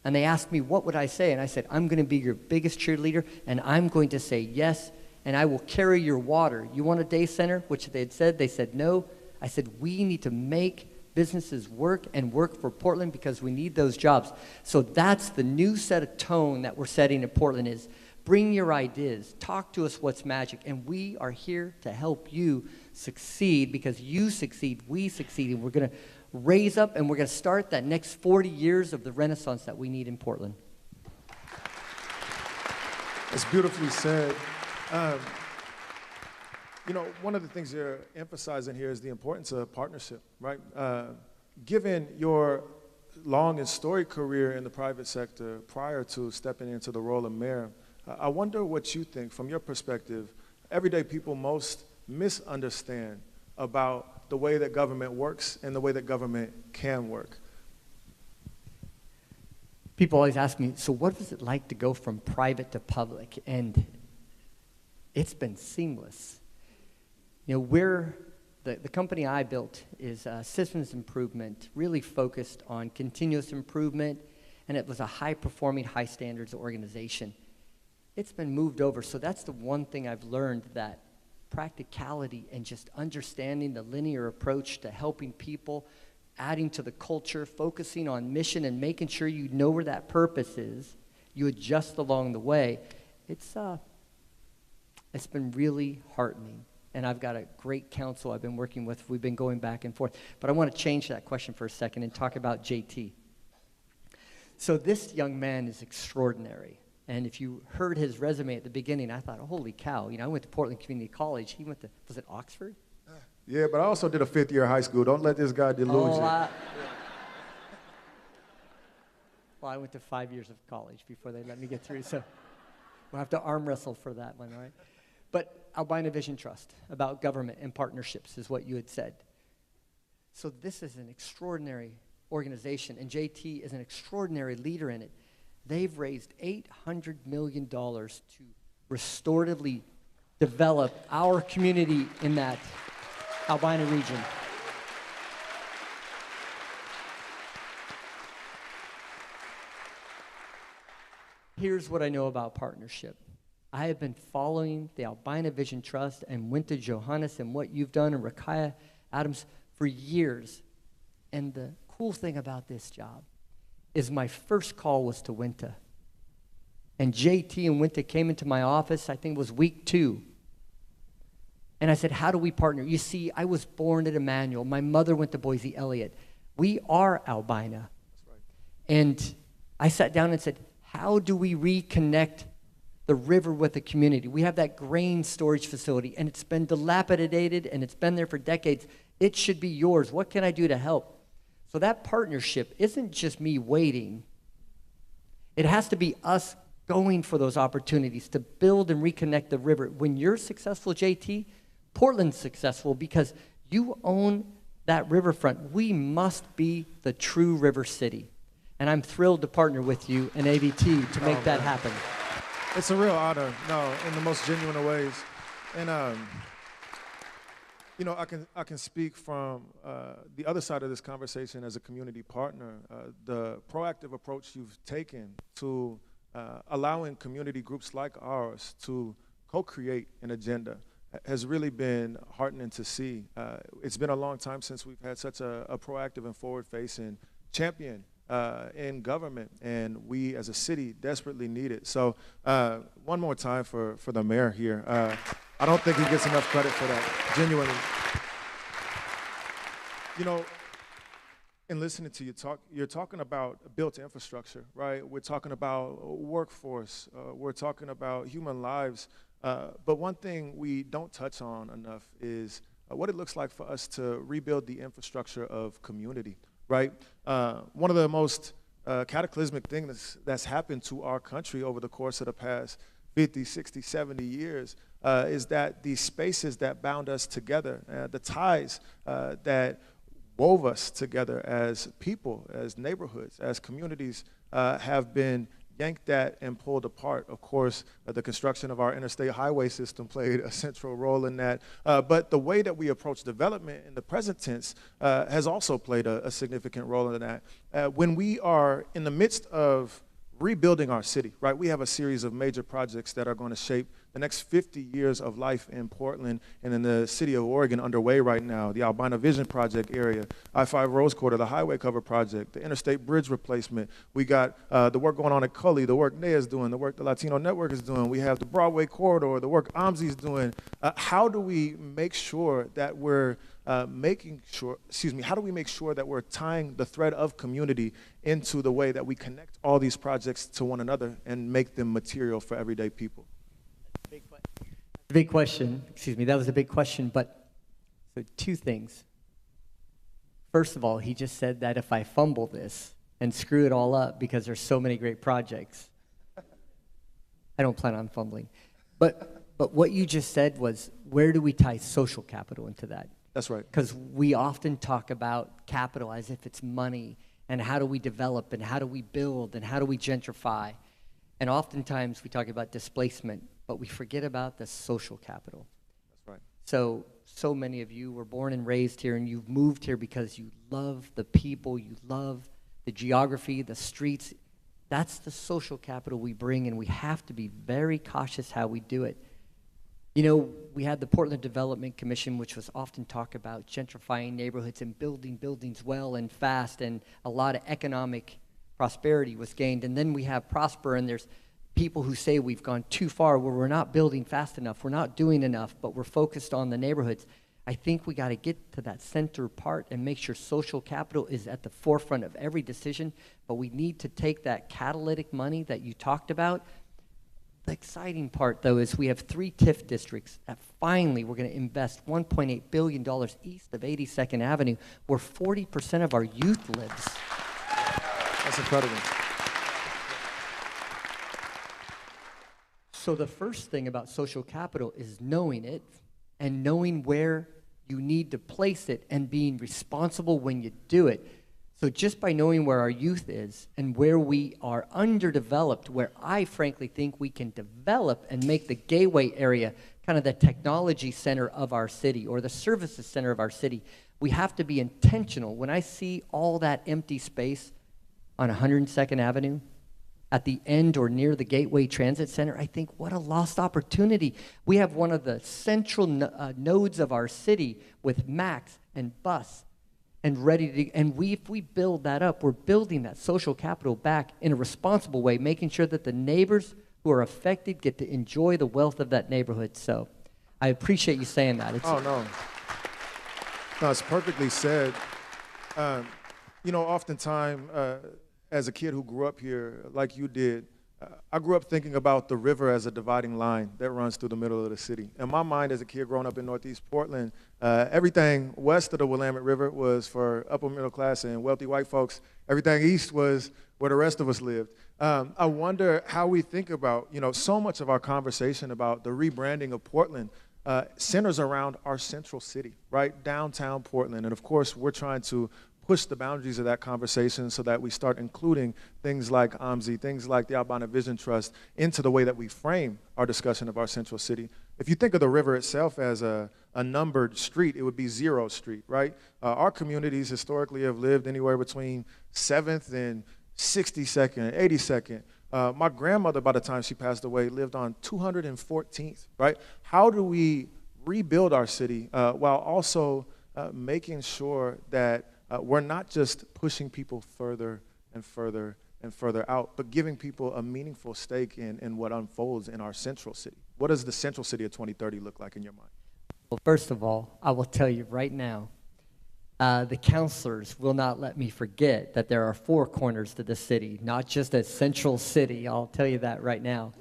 And they asked me, what would I say? And I said, I'm going to be your biggest cheerleader, and I'm going to say yes, and I will carry your water. You want a day center, which they had said. They said no. I said, we need to make businesses work and work for Portland because we need those jobs. So that's the new set of tone that we're setting in Portland is bring your ideas, talk to us what's magic, and we are here to help you succeed because you succeed, we succeed, and we're going to raise up and we're going to start that next 40 years of the renaissance that we need in Portland. It's beautifully said. You know, one of the things you're emphasizing here is the importance of partnership, right? Given your long and storied career in the private sector prior to stepping into the role of mayor, I wonder what you think, from your perspective, everyday people most misunderstand about the way that government works and the way that government can work. People always ask me, so what is it like to go from private to public? And it's been seamless. You know, the company I built is systems improvement, really focused on continuous improvement, and it was a high-performing, high-standards organization. It's been moved over, so that's the one thing I've learned, that practicality and just understanding the linear approach to helping people, adding to the culture, focusing on mission and making sure you know where that purpose is, you adjust along the way. It's been really heartening. And I've got a great council I've been working with. We've been going back and forth. But I want to change that question for a second and talk about JT. So this young man is extraordinary. And if you heard his resume at the beginning, I thought, holy cow. You know, I went to Portland Community College. He went to, was it Oxford? Yeah, but I also did a 5th year high school. Don't let this guy delude you. Well, I went to 5 years of college before they let me get through. So we'll have to arm wrestle for that one, all right? But Albina Vision Trust, about government and partnerships, is what you had said. So this is an extraordinary organization, and JT is an extraordinary leader in it. They've raised $800 million to restoratively develop our community in that Albina region. Here's what I know about partnership. I have been following the Albina Vision Trust and went to Johannes and what you've done and Rakaya Adams for years. And the cool thing about this job is my first call was to Winta. And JT and Winta came into my office, I think it was week 2. And I said, how do we partner? You see, I was born at Emmanuel. My mother went to Boise Elliott. We are Albina. That's right. And I sat down and said, how do we reconnect the river with the community? We have that grain storage facility, and it's been dilapidated, and it's been there for decades. It should be yours. What can I do to help? So that partnership isn't just me waiting. It has to be us going for those opportunities to build and reconnect the river. When you're successful, JT, Portland's successful because you own that riverfront. We must be the true river city. And I'm thrilled to partner with you and AVT to make that happen. It's a real honor, no, in the most genuine of ways. And, you know, I can speak from the other side of this conversation as a community partner. The proactive approach you've taken to allowing community groups like ours to co-create an agenda has really been heartening to see. It's been a long time since we've had such a proactive and forward-facing champion in government, and we as a city desperately need it. So one more time for the mayor here. I don't think he gets enough credit for that, genuinely. You know, in listening to you talk, you're talking about built infrastructure, right? We're talking about workforce. We're talking about human lives. But one thing we don't touch on enough is what it looks like for us to rebuild the infrastructure of community, right? One of the most cataclysmic things that's happened to our country over the course of the past 50, 60, 70 years is that the spaces that bound us together, the ties that wove us together as people, as neighborhoods, as communities, have been yanked that and pulled apart. Of course, the construction of our interstate highway system played a central role in that. But the way that we approach development in the present tense has also played a significant role in that. When we are in the midst of rebuilding our city, right, we have a series of major projects that are going to shape the next 50 years of life in Portland and in the city of Oregon underway right now. The Albina Vision Project area, I-5 Rose Quarter, the highway cover project, the interstate bridge replacement. We got the work going on at Cully, the work Nea is doing, the work the Latino Network is doing. We have the Broadway corridor, the work AMSI is doing. How do we make sure that we're how do we make sure that we're tying the thread of community into the way that we connect all these projects to one another and make them material for everyday people? Big question. Excuse me. That was a big question. But so two things. First of all, he just said that if I fumble this and screw it all up because there's so many great projects, I don't plan on fumbling. But what you just said was, where do we tie social capital into that? That's right. Because we often talk about capital as if it's money, and how do we develop, and how do we build, and how do we gentrify. And oftentimes we talk about displacement, but we forget about the social capital. That's right. So many of you were born and raised here, and you've moved here because you love the people, you love the geography, the streets. That's the social capital we bring, and we have to be very cautious how we do it. You know, we had the Portland Development Commission, which was often talk about gentrifying neighborhoods and building buildings well and fast, and a lot of economic prosperity was gained. And then we have Prosper, and there's people who say we've gone too far, where we're not building fast enough, we're not doing enough, but we're focused on the neighborhoods. I think we got to get to that center part and make sure social capital is at the forefront of every decision, but we need to take that catalytic money that you talked about. The exciting part, though, is we have 3 TIF districts that finally we're going to invest $1.8 billion east of 82nd Avenue, where 40% of our youth lives. That's incredible. So the first thing about social capital is knowing it and knowing where you need to place it and being responsible when you do it. So just by knowing where our youth is and where we are underdeveloped, where I frankly think we can develop and make the gateway area kind of the technology center of our city or the services center of our city, we have to be intentional. When I see all that empty space on 102nd Avenue at the end or near the Gateway Transit Center, I think, what a lost opportunity. We have one of the central nodes of our city with MAX and bus and if we build that up, we're building that social capital back in a responsible way, making sure that the neighbors who are affected get to enjoy the wealth of that neighborhood. So I appreciate you saying that. No, it's perfectly said. You know, oftentimes, as a kid who grew up here, like you did, I grew up thinking about the river as a dividing line that runs through the middle of the city. In my mind, as a kid growing up in Northeast Portland, everything west of the Willamette River was for upper middle class and wealthy white folks. Everything east was where the rest of us lived. I wonder how we think about, you know, so much of our conversation about the rebranding of Portland centers around our central city, right? Downtown Portland. And of course, we're trying to push the boundaries of that conversation so that we start including things like AMSI, things like the Albina Vision Trust into the way that we frame our discussion of our central city. If you think of the river itself as a numbered street, it would be 0 Street, right? Our communities historically have lived anywhere between 7th and 62nd and 82nd. My grandmother, by the time she passed away, lived on 214th, right? How do we rebuild our city while also making sure that we're not just pushing people further and further and further out, but giving people a meaningful stake in what unfolds in our central city? What does the central city of 2030 look like in your mind? Well, first of all, I will tell you right now, the counselors will not let me forget that there are 4 corners to the city, not just a central city. I'll tell you that right now.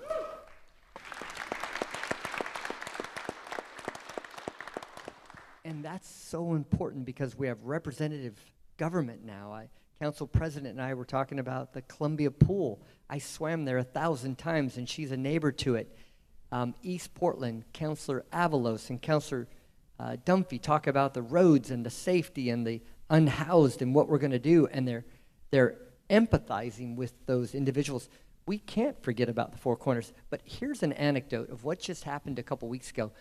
And that's so important because we have representative government now. Council President and I were talking about the Columbia Pool. I swam there 1,000 times, and she's a neighbor to it. East Portland, Councilor Avalos and Councilor Dunphy talk about the roads and the safety and the unhoused and what we're going to do, and they're empathizing with those individuals. We can't forget about the Four Corners. But here's an anecdote of what just happened a couple weeks ago.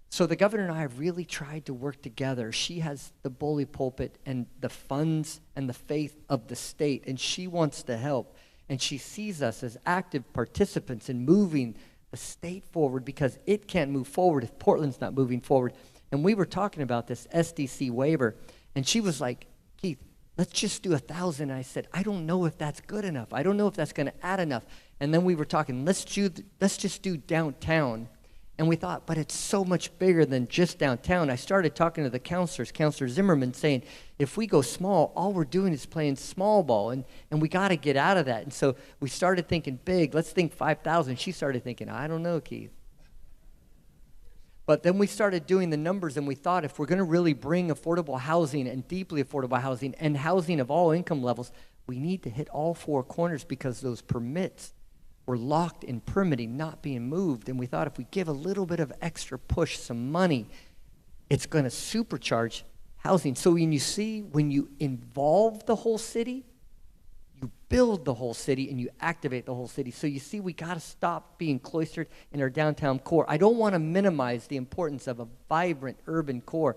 So the governor and I have really tried to work together. She has the bully pulpit and the funds and the faith of the state, and she wants to help. And she sees us as active participants in moving the state forward, because it can't move forward if Portland's not moving forward. And we were talking about this SDC waiver, and she was like, Keith, let's just do 1,000. I said, I don't know if that's good enough. I don't know if that's going to add enough. And then we were talking, let's just do downtown. And we thought, but it's so much bigger than just downtown. I started talking to the counselors, Counselor Zimmerman, saying, if we go small, all we're doing is playing small ball, and we got to get out of that. And so we started thinking big. Let's think 5,000. She started thinking, I don't know, Keith. But then we started doing the numbers, and we thought, if we're going to really bring affordable housing and deeply affordable housing and housing of all income levels, we need to hit all four corners, because those permits were locked in permitting, not being moved. And we thought, if we give a little bit of extra push, some money, it's going to supercharge housing. So when you involve the whole city, you build the whole city and you activate the whole city. So you see, we got to stop being cloistered in our downtown core. I don't want to minimize the importance of a vibrant urban core,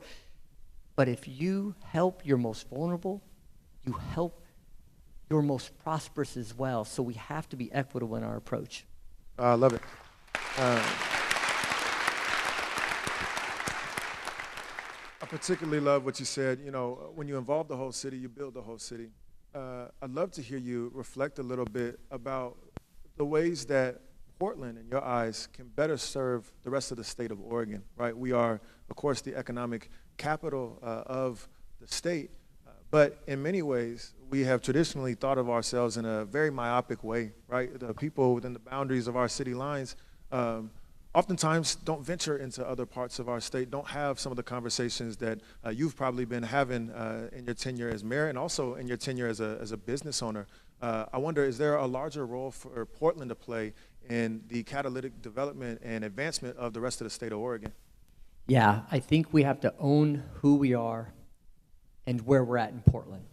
but if you help your most vulnerable, you help your most prosperous as well. So we have to be equitable in our approach. I love it. I particularly love what you said. You know, when you involve the whole city, you build the whole city. I'd love to hear you reflect a little bit about the ways that Portland, in your eyes, can better serve the rest of the state of Oregon, right? We are, of course, the economic capital of the state. But in many ways, we have traditionally thought of ourselves in a very myopic way, right? The people within the boundaries of our city lines oftentimes don't venture into other parts of our state, don't have some of the conversations that you've probably been having in your tenure as mayor and also in your tenure as a business owner. I wonder, is there a larger role for Portland to play in the catalytic development and advancement of the rest of the state of Oregon? Yeah, I think we have to own who we are and where we're at in Portland.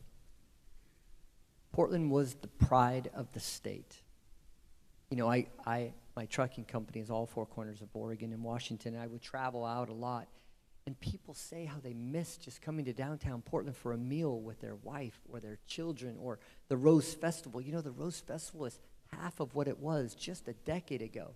Portland was the pride of the state. You know, my trucking company is all four corners of Oregon and Washington. I would travel out a lot, and people say how they miss just coming to downtown Portland for a meal with their wife or their children, or the Rose Festival. You know, the Rose Festival is half of what it was just a decade ago.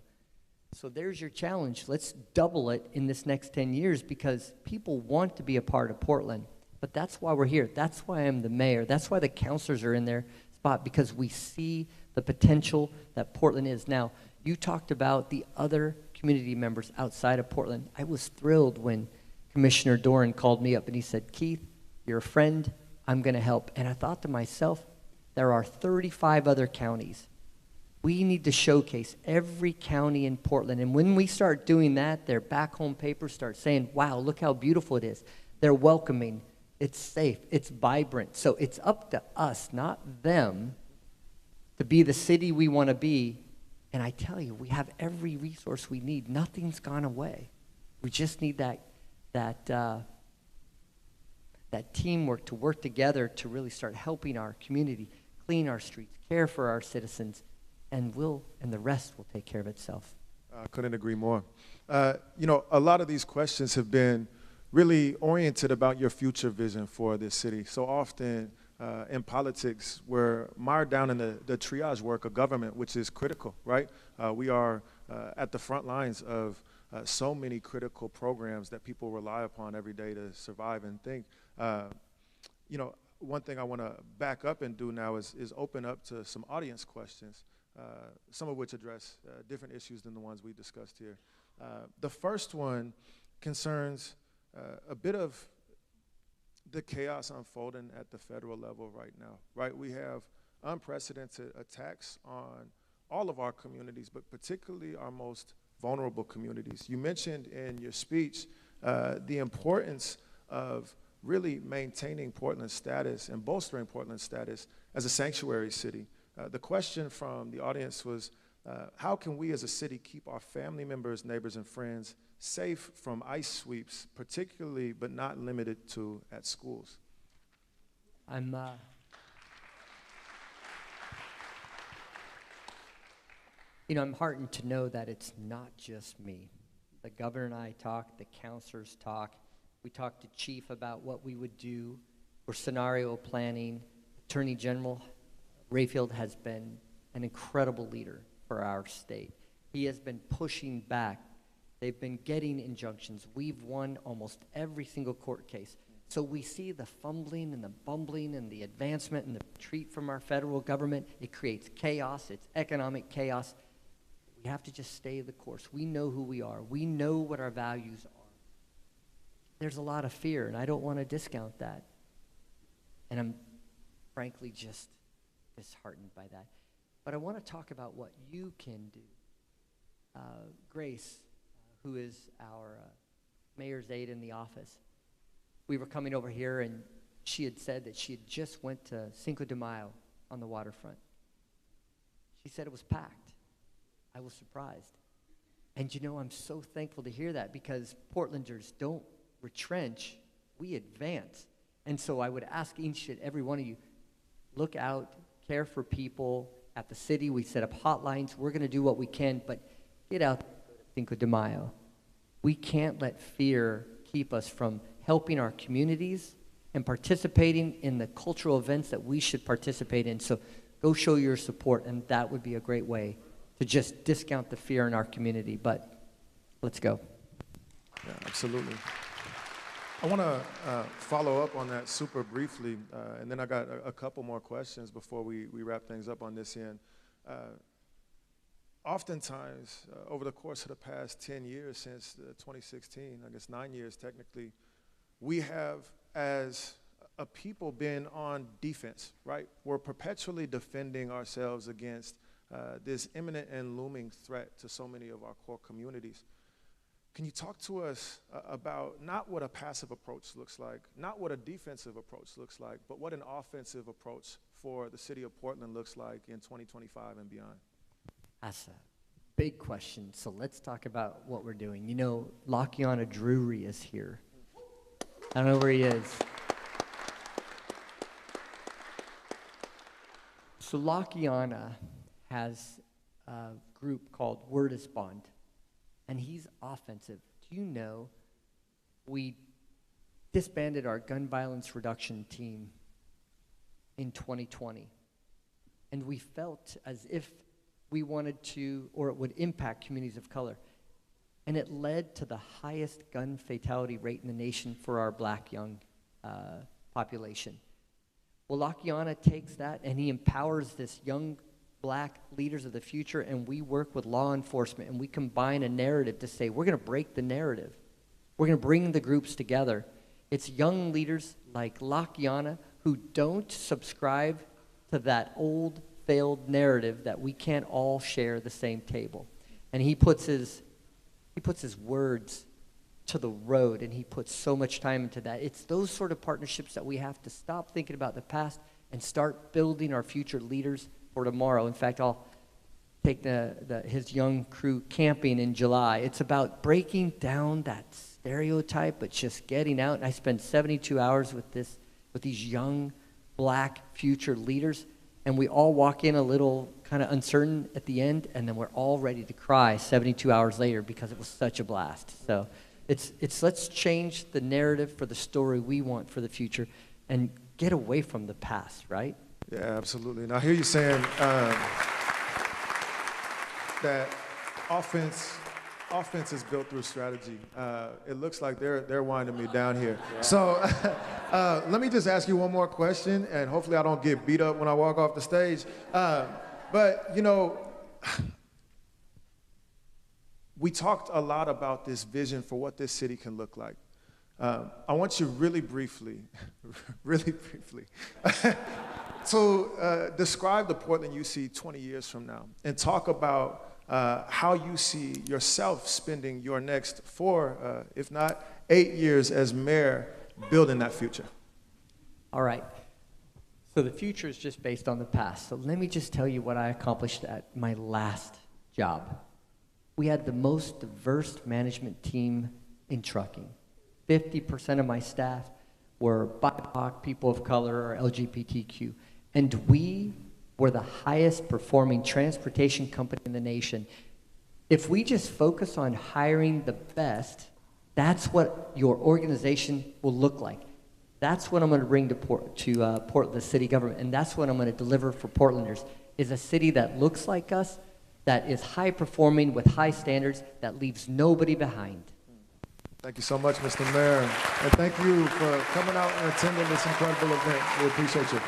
So there's your challenge. Let's double it in this next 10 years, because people want to be a part of Portland. But that's why we're here. That's why I'm the mayor. That's why the councilors are in their spot, because we see the potential that Portland is. Now, you talked about the other community members outside of Portland. I was thrilled when Commissioner Doran called me up and he said, Keith, you're a friend. I'm going to help. And I thought to myself, there are 35 other counties. We need to showcase every county in Portland. And when we start doing that, their back home papers start saying, wow, look how beautiful it is. They're welcoming. It's safe, it's vibrant. So it's up to us, not them, to be the city we want to be. And I tell you, we have every resource we need. Nothing's gone away. We just need that teamwork to work together to really start helping our community, clean our streets, care for our citizens, and the rest will take care of itself. I couldn't agree more. You know, a lot of these questions have been really oriented about your future vision for this city. So often in politics, we're mired down in the triage work of government, which is critical, right? We are at the front lines of so many critical programs that people rely upon every day to survive and think. You know, one thing I want to back up and do now is open up to some audience questions, some of which address different issues than the ones we discussed here. The first one concerns a bit of the chaos unfolding at the federal level right now, right? We have unprecedented attacks on all of our communities, but particularly our most vulnerable communities. You mentioned in your speech the importance of really maintaining Portland's status and bolstering Portland's status as a sanctuary city. The question from the audience was, how can we as a city keep our family members, neighbors, and friends safe from ICE sweeps, particularly but not limited to at schools? You know, I'm heartened to know that it's not just me. The governor and I talk, the counselors talk. We talked to chief about what we would do. We're scenario planning. Attorney General Rayfield has been an incredible leader for our state. He has been pushing back. They've been getting injunctions. We've won almost every single court case. So we see the fumbling and the bumbling and the advancement and the retreat from our federal government. It creates chaos. It's economic chaos. We have to just stay the course. We know who we are. We know what our values are. There's a lot of fear, and I don't want to discount that. And I'm frankly just disheartened by that. But I want to talk about what you can do. Grace, who is our mayor's aide in the office, we were coming over here, and she had said that she had just went to Cinco de Mayo on the waterfront. She said it was packed. I was surprised. And you know, I'm so thankful to hear that, because Portlanders don't retrench, we advance. And so I would ask each and every one of you, look out, care for people. At the city, we set up hotlines. We're going to do what we can, but get out there, go to Cinco de Mayo. We can't let fear keep us from helping our communities and participating in the cultural events that we should participate in. So go show your support, and that would be a great way to just discount the fear in our community. But let's go. Yeah, absolutely. I want to follow up on that super briefly, and then I got a couple more questions before we wrap things up on this end. Oftentimes, over the course of the past 10 years since 2016, I guess 9 years technically, we have, as a people, been on defense, right? We're perpetually defending ourselves against this imminent and looming threat to so many of our core communities. Can you talk to us about not what a passive approach looks like, not what a defensive approach looks like, but what an offensive approach for the city of Portland looks like in 2025 and beyond? That's a big question. So let's talk about what we're doing. You know, Lakiana Drury is here. I don't know where he is. So Lakiana has a group called Word is Bond, and he's offensive. Do you know we disbanded our gun violence reduction team in 2020, and we felt as if we wanted to, or it would impact communities of color. And it led to the highest gun fatality rate in the nation for our black young population. Well, Lakiana takes that and he empowers this young black leaders of the future, and we work with law enforcement, and we combine a narrative to say, we're going to break the narrative. We're going to bring the groups together. It's young leaders like Lakiana who don't subscribe to that old failed narrative that we can't all share the same table. And he puts his words to the road, and he puts so much time into that. It's those sort of partnerships that we have to stop thinking about the past and start building our future leaders for tomorrow. In fact, I'll take his young crew camping in July. It's about breaking down that stereotype, but just getting out. And I spend 72 hours with these young black future leaders, and we all walk in a little kind of uncertain at the end, and then we're all ready to cry 72 hours later because it was such a blast. So it's let's change the narrative for the story we want for the future and get away from the past, right? Yeah, absolutely. And I hear you saying that offense is built through strategy. It looks like they're winding me down here. Yeah. So let me just ask you one more question, and hopefully I don't get beat up when I walk off the stage. But, you know, we talked a lot about this vision for what this city can look like. I want you really briefly to describe the Portland you see 20 years from now, and talk about how you see yourself spending your next 4, if not 8 years as mayor, building that future. All right. So the future is just based on the past. So let me just tell you what I accomplished at my last job. We had the most diverse management team in trucking. 50% of my staff were BIPOC, people of color, or LGBTQ. And we We're the highest performing transportation company in the nation. If we just focus on hiring the best, that's what your organization will look like. That's what I'm going to bring to Portland, the city government, and that's what I'm going to deliver for Portlanders, is a city that looks like us, that is high performing with high standards, that leaves nobody behind. Thank you so much, Mr. Mayor. And thank you for coming out and attending this incredible event. We appreciate you.